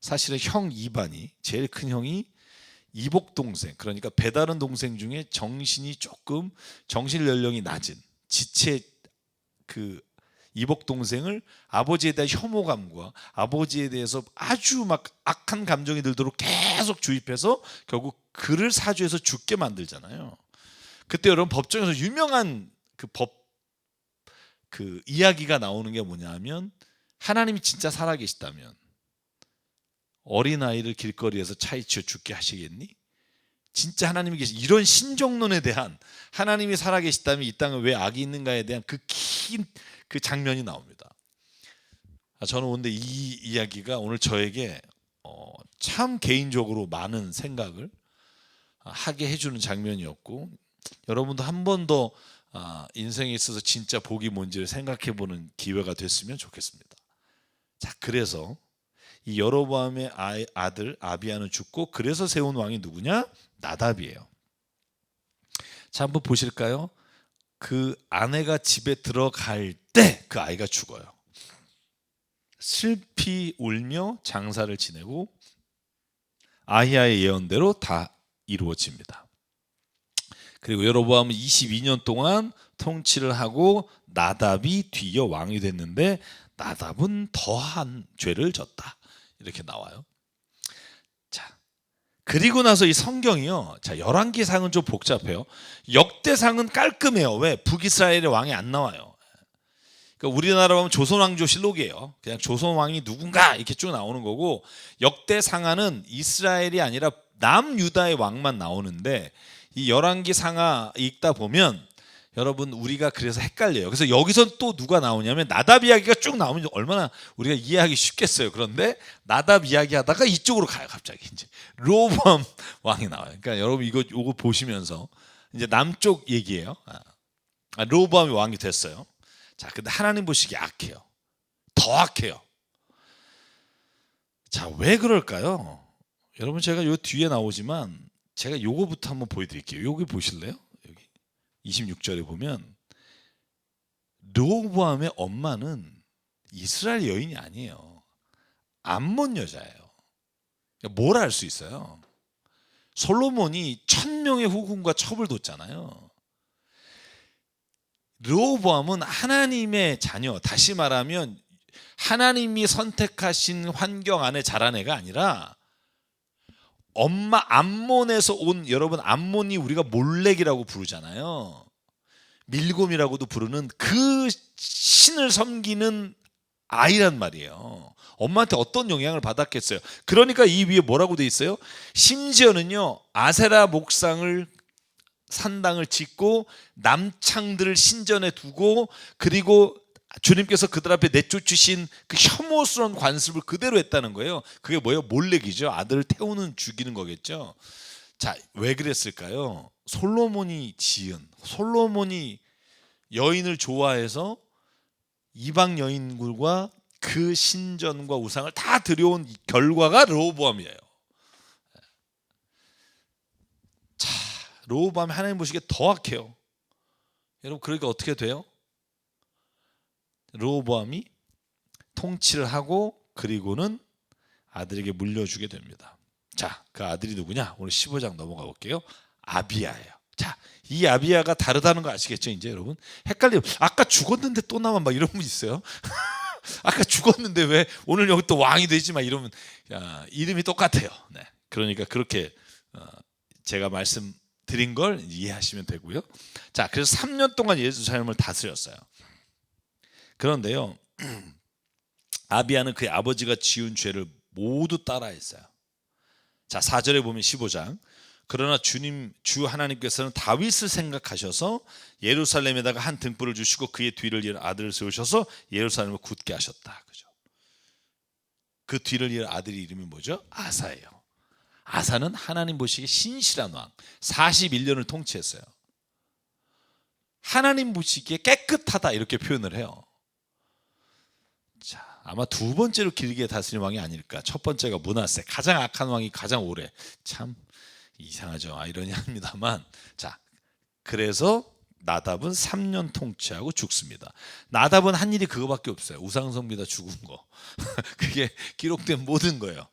사실은 형 이반이, 제일 큰 형이 이복 동생, 그러니까 배다른 동생 중에 정신이 조금 정신 연령이 낮은 지체 그 이복 동생을 아버지에 대한 혐오감과 아버지에 대해서 아주 막 악한 감정이 들도록 계속 주입해서 결국 그를 사주해서 죽게 만들잖아요. 그때 여러분 법정에서 유명한 그 이야기가 나오는 게 뭐냐면 하나님이 진짜 살아계시다면 어린아이를 길거리에서 차이치어 죽게 하시겠니? 진짜 하나님이 이런 신정론에 대한, 하나님이 살아계시다면 이 땅에 왜 악이 있는가에 대한 그 긴 그 장면이 나옵니다. 저는 오늘 이 이야기가 오늘 저에게 참 개인적으로 많은 생각을 하게 해주는 장면이었고, 여러분도 한 번 더 인생에 있어서 진짜 복이 뭔지를 생각해보는 기회가 됐으면 좋겠습니다. 자, 그래서 이 여로보암의 아들 아비야는 죽고 그래서 세운 왕이 누구냐? 나답이에요. 자, 한번 보실까요? 그 아내가 집에 들어갈 때 그 아이가 죽어요. 슬피 울며 장사를 지내고 아히야의 예언대로 다 이루어집니다. 그리고 여로보암은 22년 동안 통치를 하고 나답이 뒤이어 왕이 됐는데 나답은 더한 죄를 졌다. 이렇게 나와요. 자, 그리고 나서 이 성경이요. 자, 열왕기상은 좀 복잡해요. 역대상은 깔끔해요. 왜? 북이스라엘의 왕이 안 나와요. 그러니까 우리나라 보면 조선왕조실록이에요. 그냥 조선왕이 누군가 이렇게 쭉 나오는 거고, 역대상하는 이스라엘이 아니라 남유다의 왕만 나오는데, 이 열왕기상하 읽다 보면 여러분 우리가 그래서 헷갈려요. 그래서 여기서 또 누가 나오냐면 나답 이야기가 쭉 나오면 얼마나 우리가 이해하기 쉽겠어요. 그런데 나답 이야기하다가 이쪽으로 가요. 갑자기 이제 르호보암 왕이 나와요. 그러니까 여러분 이거 보시면서 이제 남쪽 얘기예요. 르호보암이 왕이 됐어요. 자, 근데 하나님 보시기에 악해요. 더 악해요. 자, 왜 그럴까요? 여러분 제가 요 뒤에 나오지만 제가 요거부터 한번 보여드릴게요. 여기 보실래요? 여기 26절에 보면 르호보암의 엄마는 이스라엘 여인이 아니에요. 암몬 여자예요. 뭘 알 수 있어요? 솔로몬이 1000명의 후궁과 첩을 뒀잖아요. 르호보암은 하나님의 자녀, 다시 말하면 하나님이 선택하신 환경 안에 자란 애가 아니라 엄마 암몬에서 온, 여러분 암몬이 우리가 몰렉이라고 부르잖아요. 밀곰이라고도 부르는 그 신을 섬기는 아이란 말이에요. 엄마한테 어떤 영향을 받았겠어요. 그러니까 이 위에 뭐라고 돼 있어요? 심지어는요, 아세라 목상을 산당을 짓고 남창들을 신전에 두고, 그리고 주님께서 그들 앞에 내쫓으신 그 혐오스러운 관습을 그대로 했다는 거예요. 그게 뭐예요? 몰렉이죠. 아들을 태우는, 죽이는 거겠죠. 자, 왜 그랬을까요? 솔로몬이 여인을 좋아해서 이방 여인들과 그 신전과 우상을 다 들여온 결과가 르호보암이에요. 자, 르호보암이 하나님 보시기에 더 악해요. 여러분, 그러니까 어떻게 돼요? 르호보암이 통치를 하고 그리고는 아들에게 물려주게 됩니다. 자, 그 아들이 누구냐? 오늘 15장 넘어가 볼게요. 아비야예요. 자, 이 아비야가 다르다는 거 아시겠죠? 이제 여러분 헷갈려요. 아까 죽었는데 또 나만 막 이런 분 있어요. 아까 죽었는데 왜 오늘 여기 또 왕이 되지? 막 이러면, 야, 이름이 똑같아요. 네, 그러니까 그렇게 제가 말씀드린 걸 이해하시면 되고요. 자, 그래서 3년 동안 예루살렘을 다스렸어요. 그런데요, 아비야는 그의 아버지가 지은 죄를 모두 따라했어요. 자, 4절에 보면 15장. 그러나 주 하나님께서는 다윗을 생각하셔서 예루살렘에다가 한 등불을 주시고 그의 뒤를 이을 아들을 세우셔서 예루살렘을 굳게 하셨다. 그죠? 그 뒤를 이을 아들의 이름이 뭐죠? 아사예요. 아사는 하나님 보시기에 신실한 왕, 41년을 통치했어요. 하나님 보시기에 깨끗하다 이렇게 표현을 해요. 자, 아마 두 번째로 길게 다스린 왕이 아닐까. 첫 번째가 므낫세, 가장 악한 왕이 가장 오래. 참 이상하죠. 아이러니합니다만. 자, 그래서 나답은 3년 통치하고 죽습니다. 나답은 한 일이 그거밖에 없어요. 우상 숭배다 죽은 거. 그게 기록된 모든 거예요.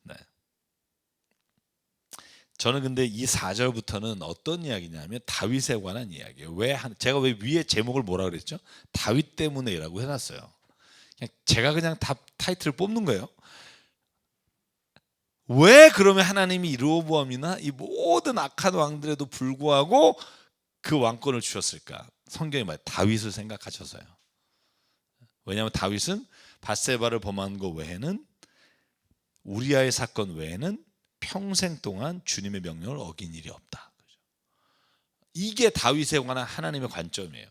네. 저는 근데 이 4절부터는 어떤 이야기냐면 다윗에 관한 이야기예요. 제가 왜 위에 제목을 뭐라 그랬죠? 다윗 때문에라고 해놨어요. 제가 그냥 타이틀을 뽑는 거예요. 왜 그러면 하나님이 르호보암이나 이 모든 악한 왕들에도 불구하고 그 왕권을 주셨을까? 성경이 말해요. 다윗을 생각하셔서요. 왜냐하면 다윗은 밧세바를 범한 것 외에는 우리아의 사건 외에는 평생 동안 주님의 명령을 어긴 일이 없다. 이게 다윗에 관한 하나님의 관점이에요.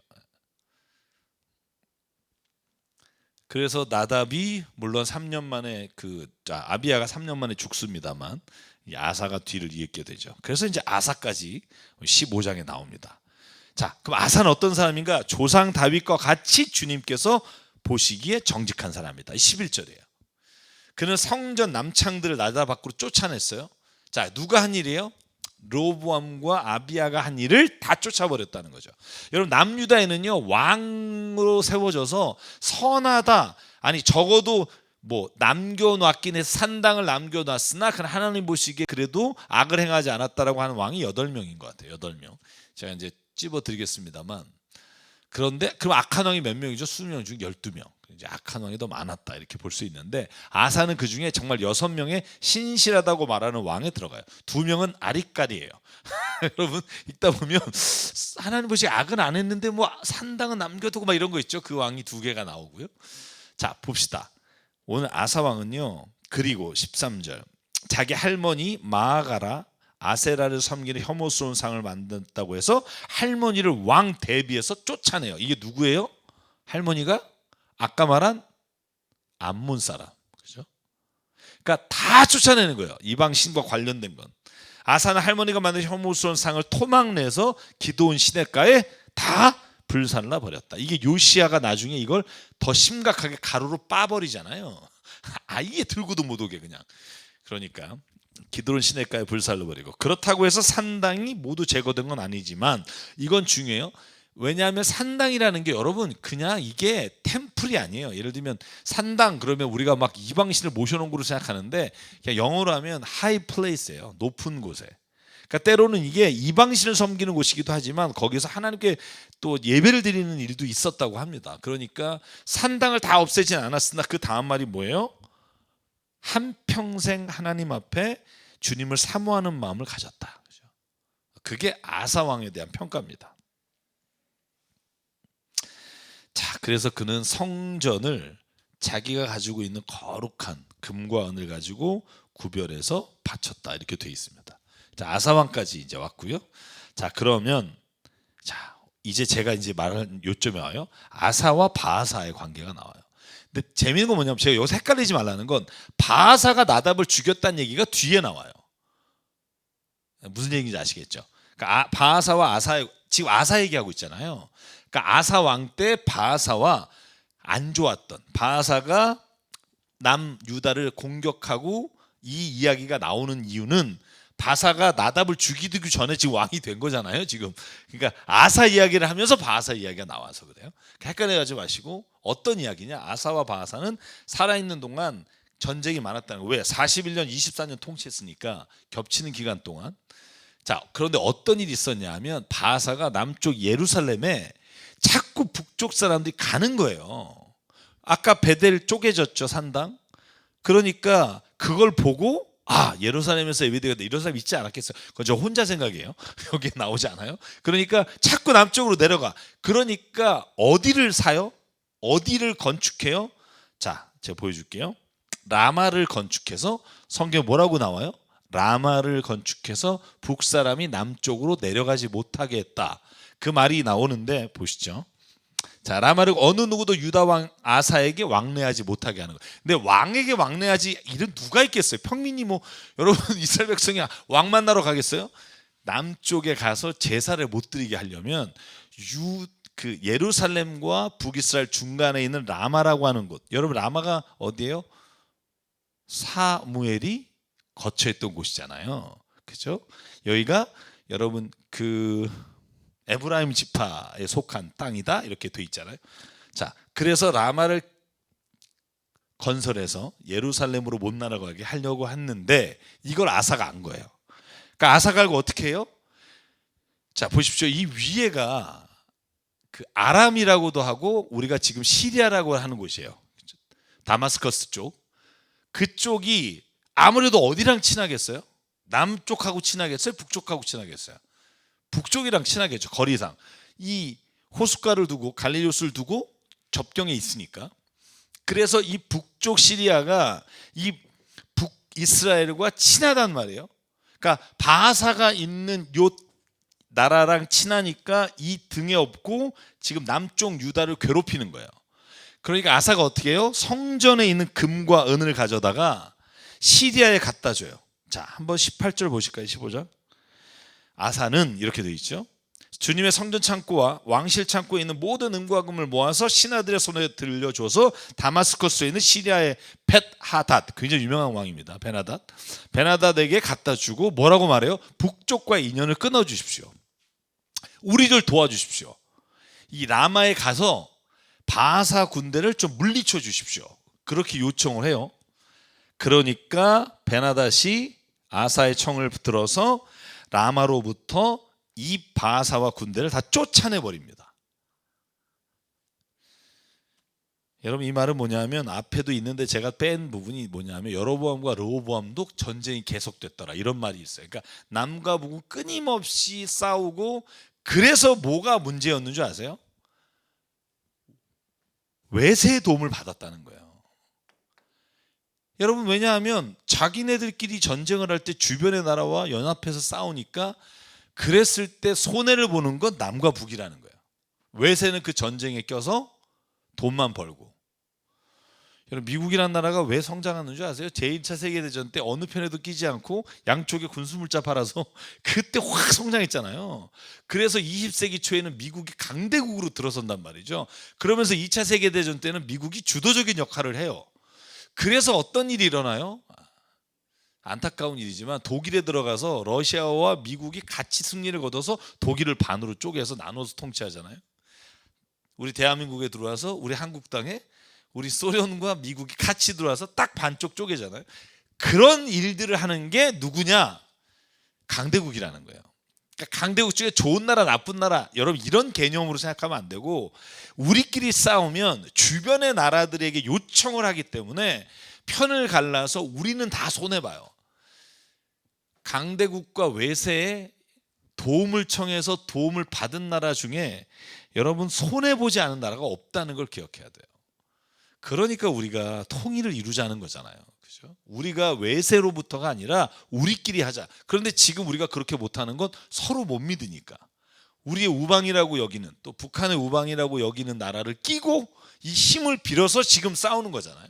그래서 나답이 물론 3년 만에 아비야가 3년 만에 죽습니다만 아사가 뒤를 이었게 되죠. 그래서 이제 아사까지 15장에 나옵니다. 자, 그럼 아사는 어떤 사람인가? 조상 다윗과 같이 주님께서 보시기에 정직한 사람이다. 11절이에요. 그는 성전 남창들을 나다 밖으로 쫓아냈어요. 자, 누가 한 일이에요? 로보암과 아비야가 한 일을 다 쫓아버렸다는 거죠. 여러분, 남유다에는요 왕으로 세워져서 선하다, 아니 적어도 뭐 남겨놨긴 해서 산당을 남겨놨으나 그는 하나님 보시기에 그래도 악을 행하지 않았다라고 하는 왕이 8명인 것 같아요. 8명. 제가 이제 찝어드리겠습니다만, 그런데 그럼 악한 왕이 몇 명이죠? 20명 중 12명. 이제 악한 왕이 더 많았다 이렇게 볼 수 있는데, 아사는 그 중에 정말 6명의 신실하다고 말하는 왕에 들어가요. 2명은 아리까리예요. 여러분 읽다 보면 하나님 보시기에 악은 안 했는데 뭐 산당은 남겨두고 막 이런 거 있죠. 그 왕이 2개가 나오고요. 자, 봅시다. 오늘 아사 왕은요, 그리고 13절, 자기 할머니 마아가라 아세라를 섬기는 혐오스러운 상을 만든다고 해서 할머니를 왕 대비해서 쫓아내요. 이게 누구예요? 할머니가 아까 말한 암몬 사람, 그죠? 그러니까 다 쫓아내는 거예요. 이방 신과 관련된 건. 아사는 할머니가 만든 혐오스러운 상을 토막내서 기드온 시냇가에 다 불살라 버렸다. 이게 요시야가 나중에 이걸 더 심각하게 가루로 빠버리잖아요. 아예 들고도 못 오게 그냥. 그러니까 기드론 시냇가에 불살라 버리고, 그렇다고 해서 산당이 모두 제거된 건 아니지만 이건 중요해요. 왜냐하면 산당이라는 게 여러분 그냥 이게 템플이 아니에요. 예를 들면 산당 그러면 우리가 막 이방신을 모셔놓은 곳으로 생각하는데, 그냥 영어로 하면 high place예요. 높은 곳에. 그러니까 때로는 이게 이방신을 섬기는 곳이기도 하지만 거기서 하나님께 또 예배를 드리는 일도 있었다고 합니다. 그러니까 산당을 다 없애진 않았으나 그 다음 말이 뭐예요? 한평생 하나님 앞에 주님을 사모하는 마음을 가졌다. 그게 아사 왕에 대한 평가입니다. 자, 그래서 그는 성전을 자기가 가지고 있는 거룩한 금과 은을 가지고 구별해서 바쳤다 이렇게 되어 있습니다. 자, 아사 왕까지 이제 왔고요. 자, 그러면 자, 이제 제가 이제 말하는 요점에 와요. 아사와 바아사의 관계가 나와요. 근데 재미있는 건 뭐냐면, 제가 여기서 헷갈리지 말라는 건 바아사가 나답을 죽였다는 얘기가 뒤에 나와요. 무슨 얘기인지 아시겠죠? 그러니까 바아사와 아사, 지금 아사 얘기하고 있잖아요. 그러니까 아사 왕 때 바아사와 안 좋았던, 바아사가 남유다를 공격하고 이 이야기가 나오는 이유는 바사가 나답을 죽이기 전에 지금 왕이 된 거잖아요 지금. 그러니까 아사 이야기를 하면서 바아사 이야기가 나와서 그래요. 헷갈려하지 마시고, 어떤 이야기냐, 아사와 바아사는 살아있는 동안 전쟁이 많았다는 거예요. 왜? 41년 24년 통치했으니까 겹치는 기간 동안. 자, 그런데 어떤 일이 있었냐 하면, 바아사가 남쪽 예루살렘에 자꾸 북쪽 사람들이 가는 거예요. 아까 베델 쪼개졌죠, 산당. 그러니까 그걸 보고 예루살렘에서 예배드리겠다 이런 사람 있지 않았겠어요? 그건 저 혼자 생각이에요. 여기에 나오지 않아요. 그러니까 자꾸 남쪽으로 내려가. 그러니까 어디를 사요? 어디를 건축해요? 자, 제가 보여줄게요. 라마를 건축해서, 성경에 뭐라고 나와요? 라마를 건축해서 북사람이 남쪽으로 내려가지 못하게 했다. 그 말이 나오는데 보시죠. 자, 라마를 어느 누구도 유다 왕 아사에게 왕래하지 못하게 하는 거예요. 근데 왕에게 왕래하지 이런 누가 있겠어요? 평민이 뭐 여러분 이스라엘 백성이 왕 만나러 가겠어요? 남쪽에 가서 제사를 못 드리게 하려면 그 예루살렘과 북이스라엘 중간에 있는 라마라고 하는 곳. 여러분 라마가 어디예요? 사무엘이 거처했던 곳이잖아요. 그죠? 여기가 여러분 그 에브라임 지파에 속한 땅이다 이렇게 돼 있잖아요. 자, 그래서 라마를 건설해서 예루살렘으로 못 날아가게 하려고 했는데 이걸 아사가 안 거예요. 그러니까 아사가 알고 어떻게 해요? 자, 보십시오. 이 위에가 그 아람이라고도 하고 우리가 지금 시리아라고 하는 곳이에요. 다마스커스 쪽. 그쪽이 아무래도 어디랑 친하겠어요? 남쪽하고 친하겠어요? 북쪽하고 친하겠어요? 북쪽이랑 친하겠죠. 거리상. 이 호숫가를 두고 갈릴리호수를 두고 접경에 있으니까. 그래서 이 북쪽 시리아가 이 이스라엘과 친하단 말이에요. 그러니까 바하사가 있는 요 나라랑 친하니까 이 등에 업고 지금 남쪽 유다를 괴롭히는 거예요. 그러니까 아사가 어떻게 해요? 성전에 있는 금과 은을 가져다가 시리아에 갖다 줘요. 자, 한번 18절 보실까요? 15절. 아사는 이렇게 되어 있죠. 주님의 성전 창고와 왕실 창고에 있는 모든 은과 금을 모아서 신하들의 손에 들려줘서 다마스커스에 있는 시리아의 벳하닷, 굉장히 유명한 왕입니다. 베나닷에게 갖다 주고 뭐라고 말해요? 북쪽과의 인연을 끊어 주십시오. 우리를 도와주십시오. 이 라마에 가서 바하사 군대를 좀 물리쳐 주십시오. 그렇게 요청을 해요. 그러니까 베나닷이 아사의 청을 들어서 라마로부터 이 바하사와 군대를 다 쫓아내 버립니다. 여러분, 이 말은 뭐냐면 앞에도 있는데 제가 뺀 부분이 뭐냐면 여로보암과 르호보암도 전쟁이 계속됐더라, 이런 말이 있어요. 그러니까 남과 북은 끊임없이 싸우고, 그래서 뭐가 문제였는 줄 아세요? 외세의 도움을 받았다는 거예요. 여러분, 왜냐하면 자기네들끼리 전쟁을 할 때 주변의 나라와 연합해서 싸우니까, 그랬을 때 손해를 보는 건 남과 북이라는 거예요. 외세는 그 전쟁에 껴서 돈만 벌고. 여러분, 미국이라는 나라가 왜 성장하는 줄 아세요? 제1차 세계대전 때 어느 편에도 끼지 않고 양쪽에 군수물자 팔아서 그때 확 성장했잖아요. 그래서 20세기 초에는 미국이 강대국으로 들어선단 말이죠. 그러면서 2차 세계대전 때는 미국이 주도적인 역할을 해요. 그래서 어떤 일이 일어나요? 안타까운 일이지만 독일에 들어가서 러시아와 미국이 같이 승리를 거둬서 독일을 반으로 쪼개서 나눠서 통치하잖아요. 우리 대한민국에 들어와서 우리 한국당에 우리 소련과 미국이 같이 들어와서 딱 반쪽 쪼개잖아요. 그런 일들을 하는 게 누구냐? 강대국이라는 거예요. 그러니까 강대국 중에 좋은 나라, 나쁜 나라, 여러분 이런 개념으로 생각하면 안 되고, 우리끼리 싸우면 주변의 나라들에게 요청을 하기 때문에 편을 갈라서 우리는 다 손해봐요. 강대국과 외세에 도움을 청해서 도움을 받은 나라 중에 여러분 손해보지 않은 나라가 없다는 걸 기억해야 돼요. 그러니까 우리가 통일을 이루자는 거잖아요. 그죠? 우리가 외세로부터가 아니라 우리끼리 하자. 그런데 지금 우리가 그렇게 못하는 건 서로 못 믿으니까. 우리의 우방이라고 여기는, 또 북한의 우방이라고 여기는 나라를 끼고 이 힘을 빌어서 지금 싸우는 거잖아요.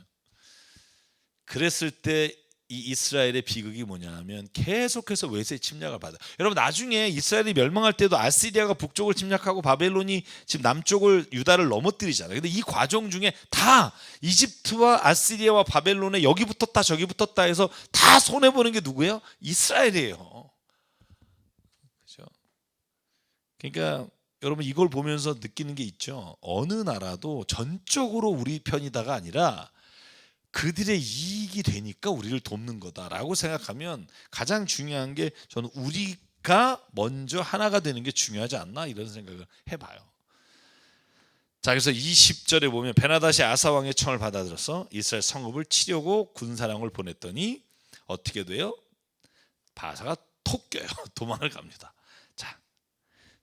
그랬을 때 이 이스라엘의 비극이 뭐냐 하면 계속해서 외세 침략을 받아요. 여러분, 나중에 이스라엘이 멸망할 때도 아시리아가 북쪽을 침략하고 바벨론이 지금 남쪽을, 유다를 넘어뜨리잖아요. 근데 이 과정 중에 다 이집트와 아시리아와 바벨론에 여기 붙었다 저기 붙었다 해서 다 손해보는 게 누구예요? 이스라엘이에요. 그렇죠? 그러니까 여러분, 이걸 보면서 느끼는 게 있죠. 어느 나라도 전적으로 우리 편이다가 아니라 그들의 이익이 되니까 우리를 돕는 거다라고 생각하면 가장 중요한 게, 저는 우리가 먼저 하나가 되는 게 중요하지 않나, 이런 생각을 해봐요. 자, 그래서 20절에 보면 베나닷이 아사 왕의 청을 받아들여서 이스라엘 성읍을 치려고 군사령을 보냈더니 어떻게 돼요? 바하사가 톡 껴요. 도망을 갑니다.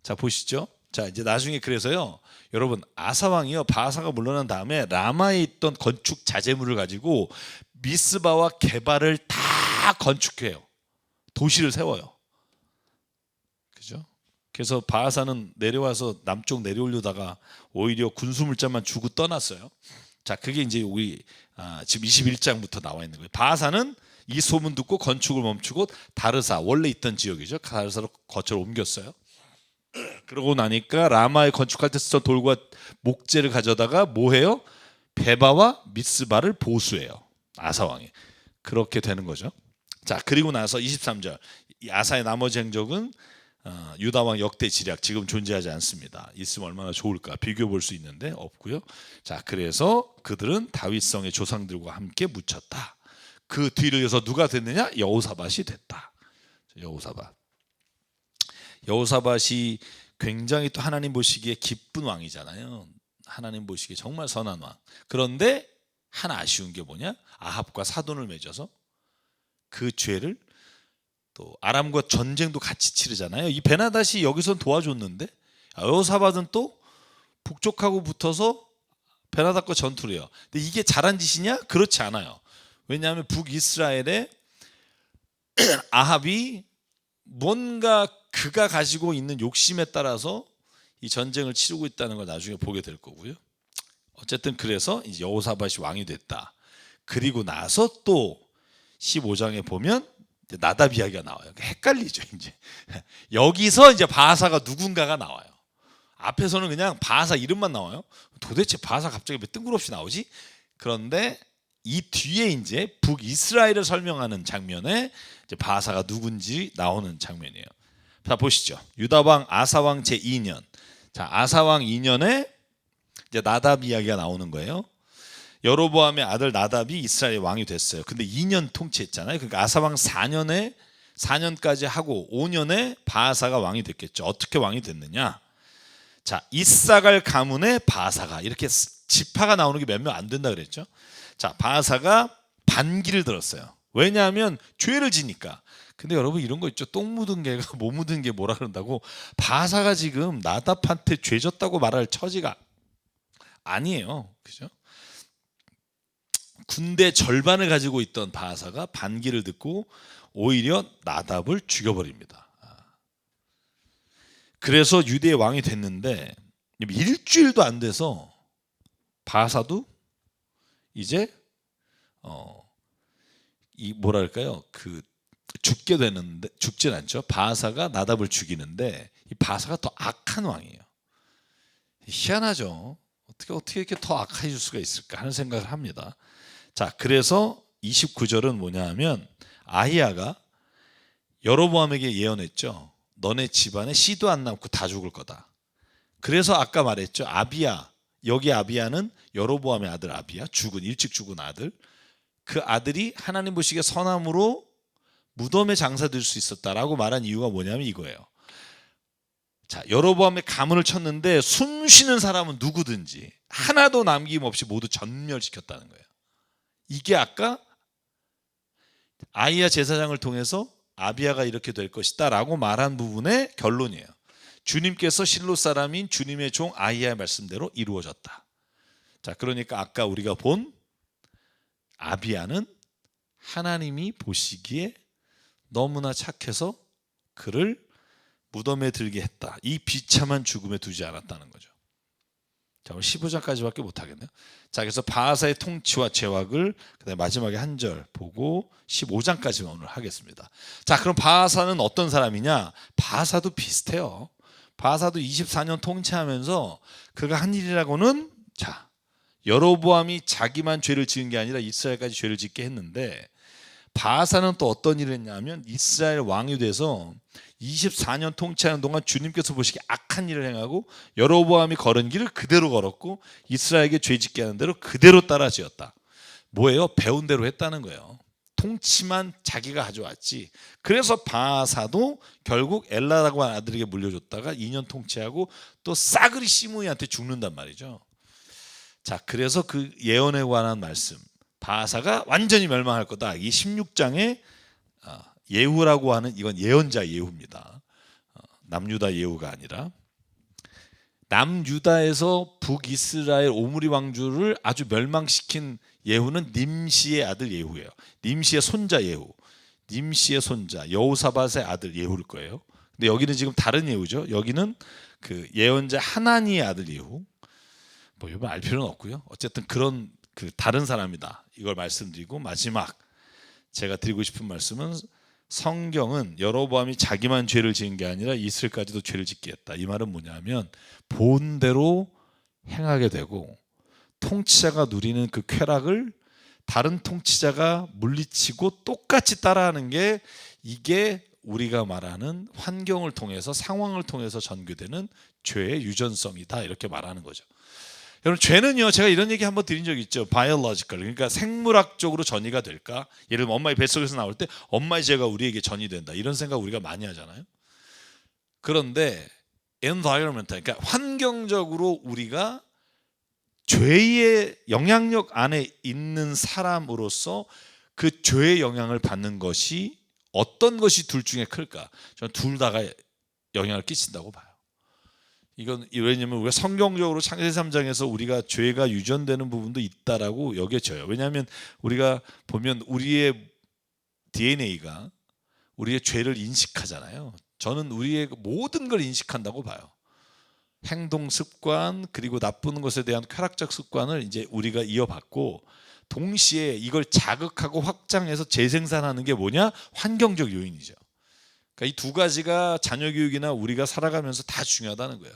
자 보시죠. 자, 이제 나중에 그래서요, 여러분, 아사 왕이요, 바하사가 물러난 다음에 라마에 있던 건축 자재물을 가지고 미스바와 게발을 다 건축해요. 도시를 세워요. 그죠? 그래서 바하사는 내려와서 남쪽 내려오려다가 오히려 군수물자만 주고 떠났어요. 자, 그게 이제 우리 지금 21장부터 나와 있는 거예요. 바하사는 이 소문 듣고 건축을 멈추고 다르사, 원래 있던 지역이죠, 다르사로 거처를 옮겼어요. 그러고 나니까 라마에 건축할 때 쓰던 돌과 목재를 가져다가 뭐해요? 베바와 미스바를 보수해요. 아사 왕이. 그렇게 되는 거죠. 자, 그리고 나서 23절, 이 아사의 나머지 행적은 유다 왕 역대 지략, 지금 존재하지 않습니다. 있으면 얼마나 좋을까 비교해 볼 수 있는데 없고요. 자, 그래서 그들은 다윗성의 조상들과 함께 묻혔다. 그 뒤를 이어서 누가 됐느냐? 여호사밧이 됐다. 여호사밧이 굉장히 또 하나님 보시기에 기쁜 왕이잖아요. 하나님 보시기에 정말 선한 왕. 그런데 하나 아쉬운 게 뭐냐? 아합과 사돈을 맺어서 그 죄를, 또 아람과 전쟁도 같이 치르잖아요. 이 베나닷이 여기선 도와줬는데 여호사밧은 또 북쪽하고 붙어서 베나닷과 전투를 해요. 근데 이게 잘한 짓이냐? 그렇지 않아요. 왜냐하면 북이스라엘에 아합이 뭔가 그가 가지고 있는 욕심에 따라서 이 전쟁을 치르고 있다는 걸 나중에 보게 될 거고요. 어쨌든 그래서 이제 여호사밧이 왕이 됐다. 그리고 나서 또 15장에 보면 나답 이야기가 나와요. 헷갈리죠, 이제. 여기서 이제 바하사가 누군가가 나와요. 앞에서는 그냥 바하사 이름만 나와요. 도대체 바하사 갑자기 왜 뜬금없이 나오지? 그런데 이 뒤에 이제 북이스라엘을 설명하는 장면에 이제 바하사가 누군지 나오는 장면이에요. 자, 보시죠. 유다왕 아사왕 제2년. 자, 아사왕 2년에 이제 나답 이야기가 나오는 거예요. 여로보암의 아들 나답이 이스라엘 왕이 됐어요. 근데 2년 통치했잖아요. 그러니까 아사왕 4년까지 하고 5년에 바하사가 왕이 됐겠죠. 어떻게 왕이 됐느냐? 자, 이사갈 가문의 바하사가, 이렇게 지파가 나오는 게 몇 명 안 된다 그랬죠. 자, 바하사가 반기를 들었어요. 왜냐하면 죄를 지니까. 근데 여러분 이런 거 있죠. 똥 묻은 개가 못 묻은 게 뭐라 그런다고. 바하사가 지금 나답한테 죄 졌다고 말할 처지가 아니에요. 그죠? 군대 절반을 가지고 있던 바하사가 반기를 듣고 오히려 나답을 죽여버립니다. 그래서 유대의 왕이 됐는데 일주일도 안 돼서 바하사도 이제 이 뭐랄까요, 그 죽게 되는데, 죽진 않죠. 바하사가 나답을 죽이는데 이 바하사가 더 악한 왕이에요. 희한하죠. 어떻게 이렇게 더 악해질 수가 있을까 하는 생각을 합니다. 자, 그래서 29절은 뭐냐 하면 아히야가 여로보암에게 예언했죠. 너네 집안에 씨도 안 남고 다 죽을 거다. 그래서 아까 말했죠. 아비야, 여기 아비야는 여로보암의 아들 아비야, 일찍 죽은 아들. 그 아들이 하나님 보시기에 선함으로 무덤에 장사될 수 있었다라고 말한 이유가 뭐냐면 이거예요. 자, 여로보암의 가문을 쳤는데 숨 쉬는 사람은 누구든지 하나도 남김없이 모두 전멸시켰다는 거예요. 이게 아까 아히야 제사장을 통해서 아비야가 이렇게 될 것이다 라고 말한 부분의 결론이에요. 주님께서 실로 사람인 주님의 종 아히야의 말씀대로 이루어졌다. 자, 그러니까 아까 우리가 본 아비야는 하나님이 보시기에 너무나 착해서 그를 무덤에 들게 했다. 이 비참한 죽음에 두지 않았다는 거죠. 자, 오늘 15장까지밖에 못하겠네요. 자, 그래서 바하사의 통치와 죄악을 그다음에 마지막에 한 절 보고 15장까지만 오늘 하겠습니다. 자, 그럼 바하사는 어떤 사람이냐? 바하사도 비슷해요. 바하사도 24년 통치하면서 그가 한 일이라고는, 자, 여로보암이 자기만 죄를 지은 게 아니라 이스라엘까지 죄를 짓게 했는데, 바하사는 또 어떤 일을 했냐면 이스라엘 왕이 돼서 24년 통치하는 동안 주님께서 보시기에 악한 일을 행하고 여로보암이 걸은 길을 그대로 걸었고 이스라엘에게 죄 짓게 하는 대로 그대로 따라 지었다. 뭐예요? 배운 대로 했다는 거예요. 통치만 자기가 가져왔지. 그래서 바하사도 결국 엘라라고 하는 아들에게 물려줬다가 2년 통치하고 또 싸그리 시므이한테 죽는단 말이죠. 자, 그래서 그 예언에 관한 말씀, 바하사가 완전히 멸망할 거다. 이 16장에 예후라고 하는, 이건 예언자 예후입니다. 남유다 예후가 아니라 남유다에서 북이스라엘 오므리 왕조를 아주 멸망시킨 예후는 님시의 아들 예후예요. 님시의 손자 예후, 님시의 손자 여호사밧의 아들 예후일 거예요. 근데 여기는 지금 다른 예후죠. 여기는 그 예언자 하나니의 아들 예후. 뭐 이건 알 필요는 없고요. 어쨌든 그런 그 다른 사람이다. 이걸 말씀드리고, 마지막 제가 드리고 싶은 말씀은 성경은 여로보암이 자기만 죄를 지은 게 아니라 이스라엘까지도 죄를 짓게 했다. 이 말은 뭐냐면 본대로 행하게 되고 통치자가 누리는 그 쾌락을 다른 통치자가 물리치고 똑같이 따라하는 게, 이게 우리가 말하는 환경을 통해서, 상황을 통해서 전개되는 죄의 유전성이다. 이렇게 말하는 거죠. 여러분, 죄는요, 제가 이런 얘기 한번 드린 적이 있죠. biological, 그러니까 생물학적으로 전이가 될까? 예를 들면 엄마의 뱃속에서 나올 때 엄마의 죄가 우리에게 전이 된다, 이런 생각 우리가 많이 하잖아요. 그런데 environmental, 그러니까 환경적으로 우리가 죄의 영향력 안에 있는 사람으로서 그 죄의 영향을 받는 것이, 어떤 것이 둘 중에 클까? 저는 둘 다가 영향을 끼친다고 봐요. 이건 왜냐하면 우리가 성경적으로 창세기 3장에서 우리가 죄가 유전되는 부분도 있다라고 여겨져요. 왜냐하면 우리가 보면 우리의 DNA가 우리의 죄를 인식하잖아요. 저는 우리의 모든 걸 인식한다고 봐요. 행동 습관 그리고 나쁜 것에 대한 쾌락적 습관을 이제 우리가 이어받고 동시에 이걸 자극하고 확장해서 재생산하는 게 뭐냐? 환경적 요인이죠. 그러니까 이 두 가지가 자녀 교육이나 우리가 살아가면서 다 중요하다는 거예요.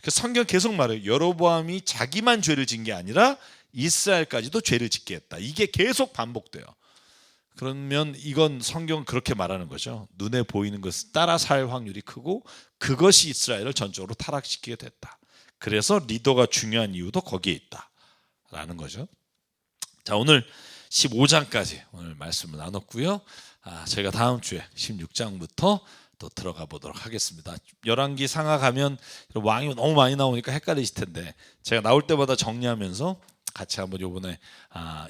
성경 계속 말해요. 여로보암이 자기만 죄를 진 게 아니라 이스라엘까지도 죄를 짓게 했다. 이게 계속 반복돼요. 그러면 이건 성경은 그렇게 말하는 거죠. 눈에 보이는 것을 따라 살 확률이 크고 그것이 이스라엘을 전적으로 타락시키게 됐다. 그래서 리더가 중요한 이유도 거기에 있다라는 거죠. 자, 오늘 15장까지 오늘 말씀을 나눴고요. 저희가 다음 주에 16장부터 또 들어가 보도록 하겠습니다. 열왕기 상하 가면 왕이 너무 많이 나오니까 헷갈리실 텐데 제가 나올 때마다 정리하면서 같이 한번 이번에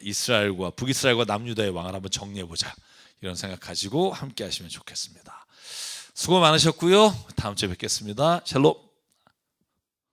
이스라엘과 북이스라엘과 남유다의 왕을 한번 정리해보자 이런 생각 가지고 함께 하시면 좋겠습니다. 수고 많으셨고요. 다음 주에 뵙겠습니다. 샬롬.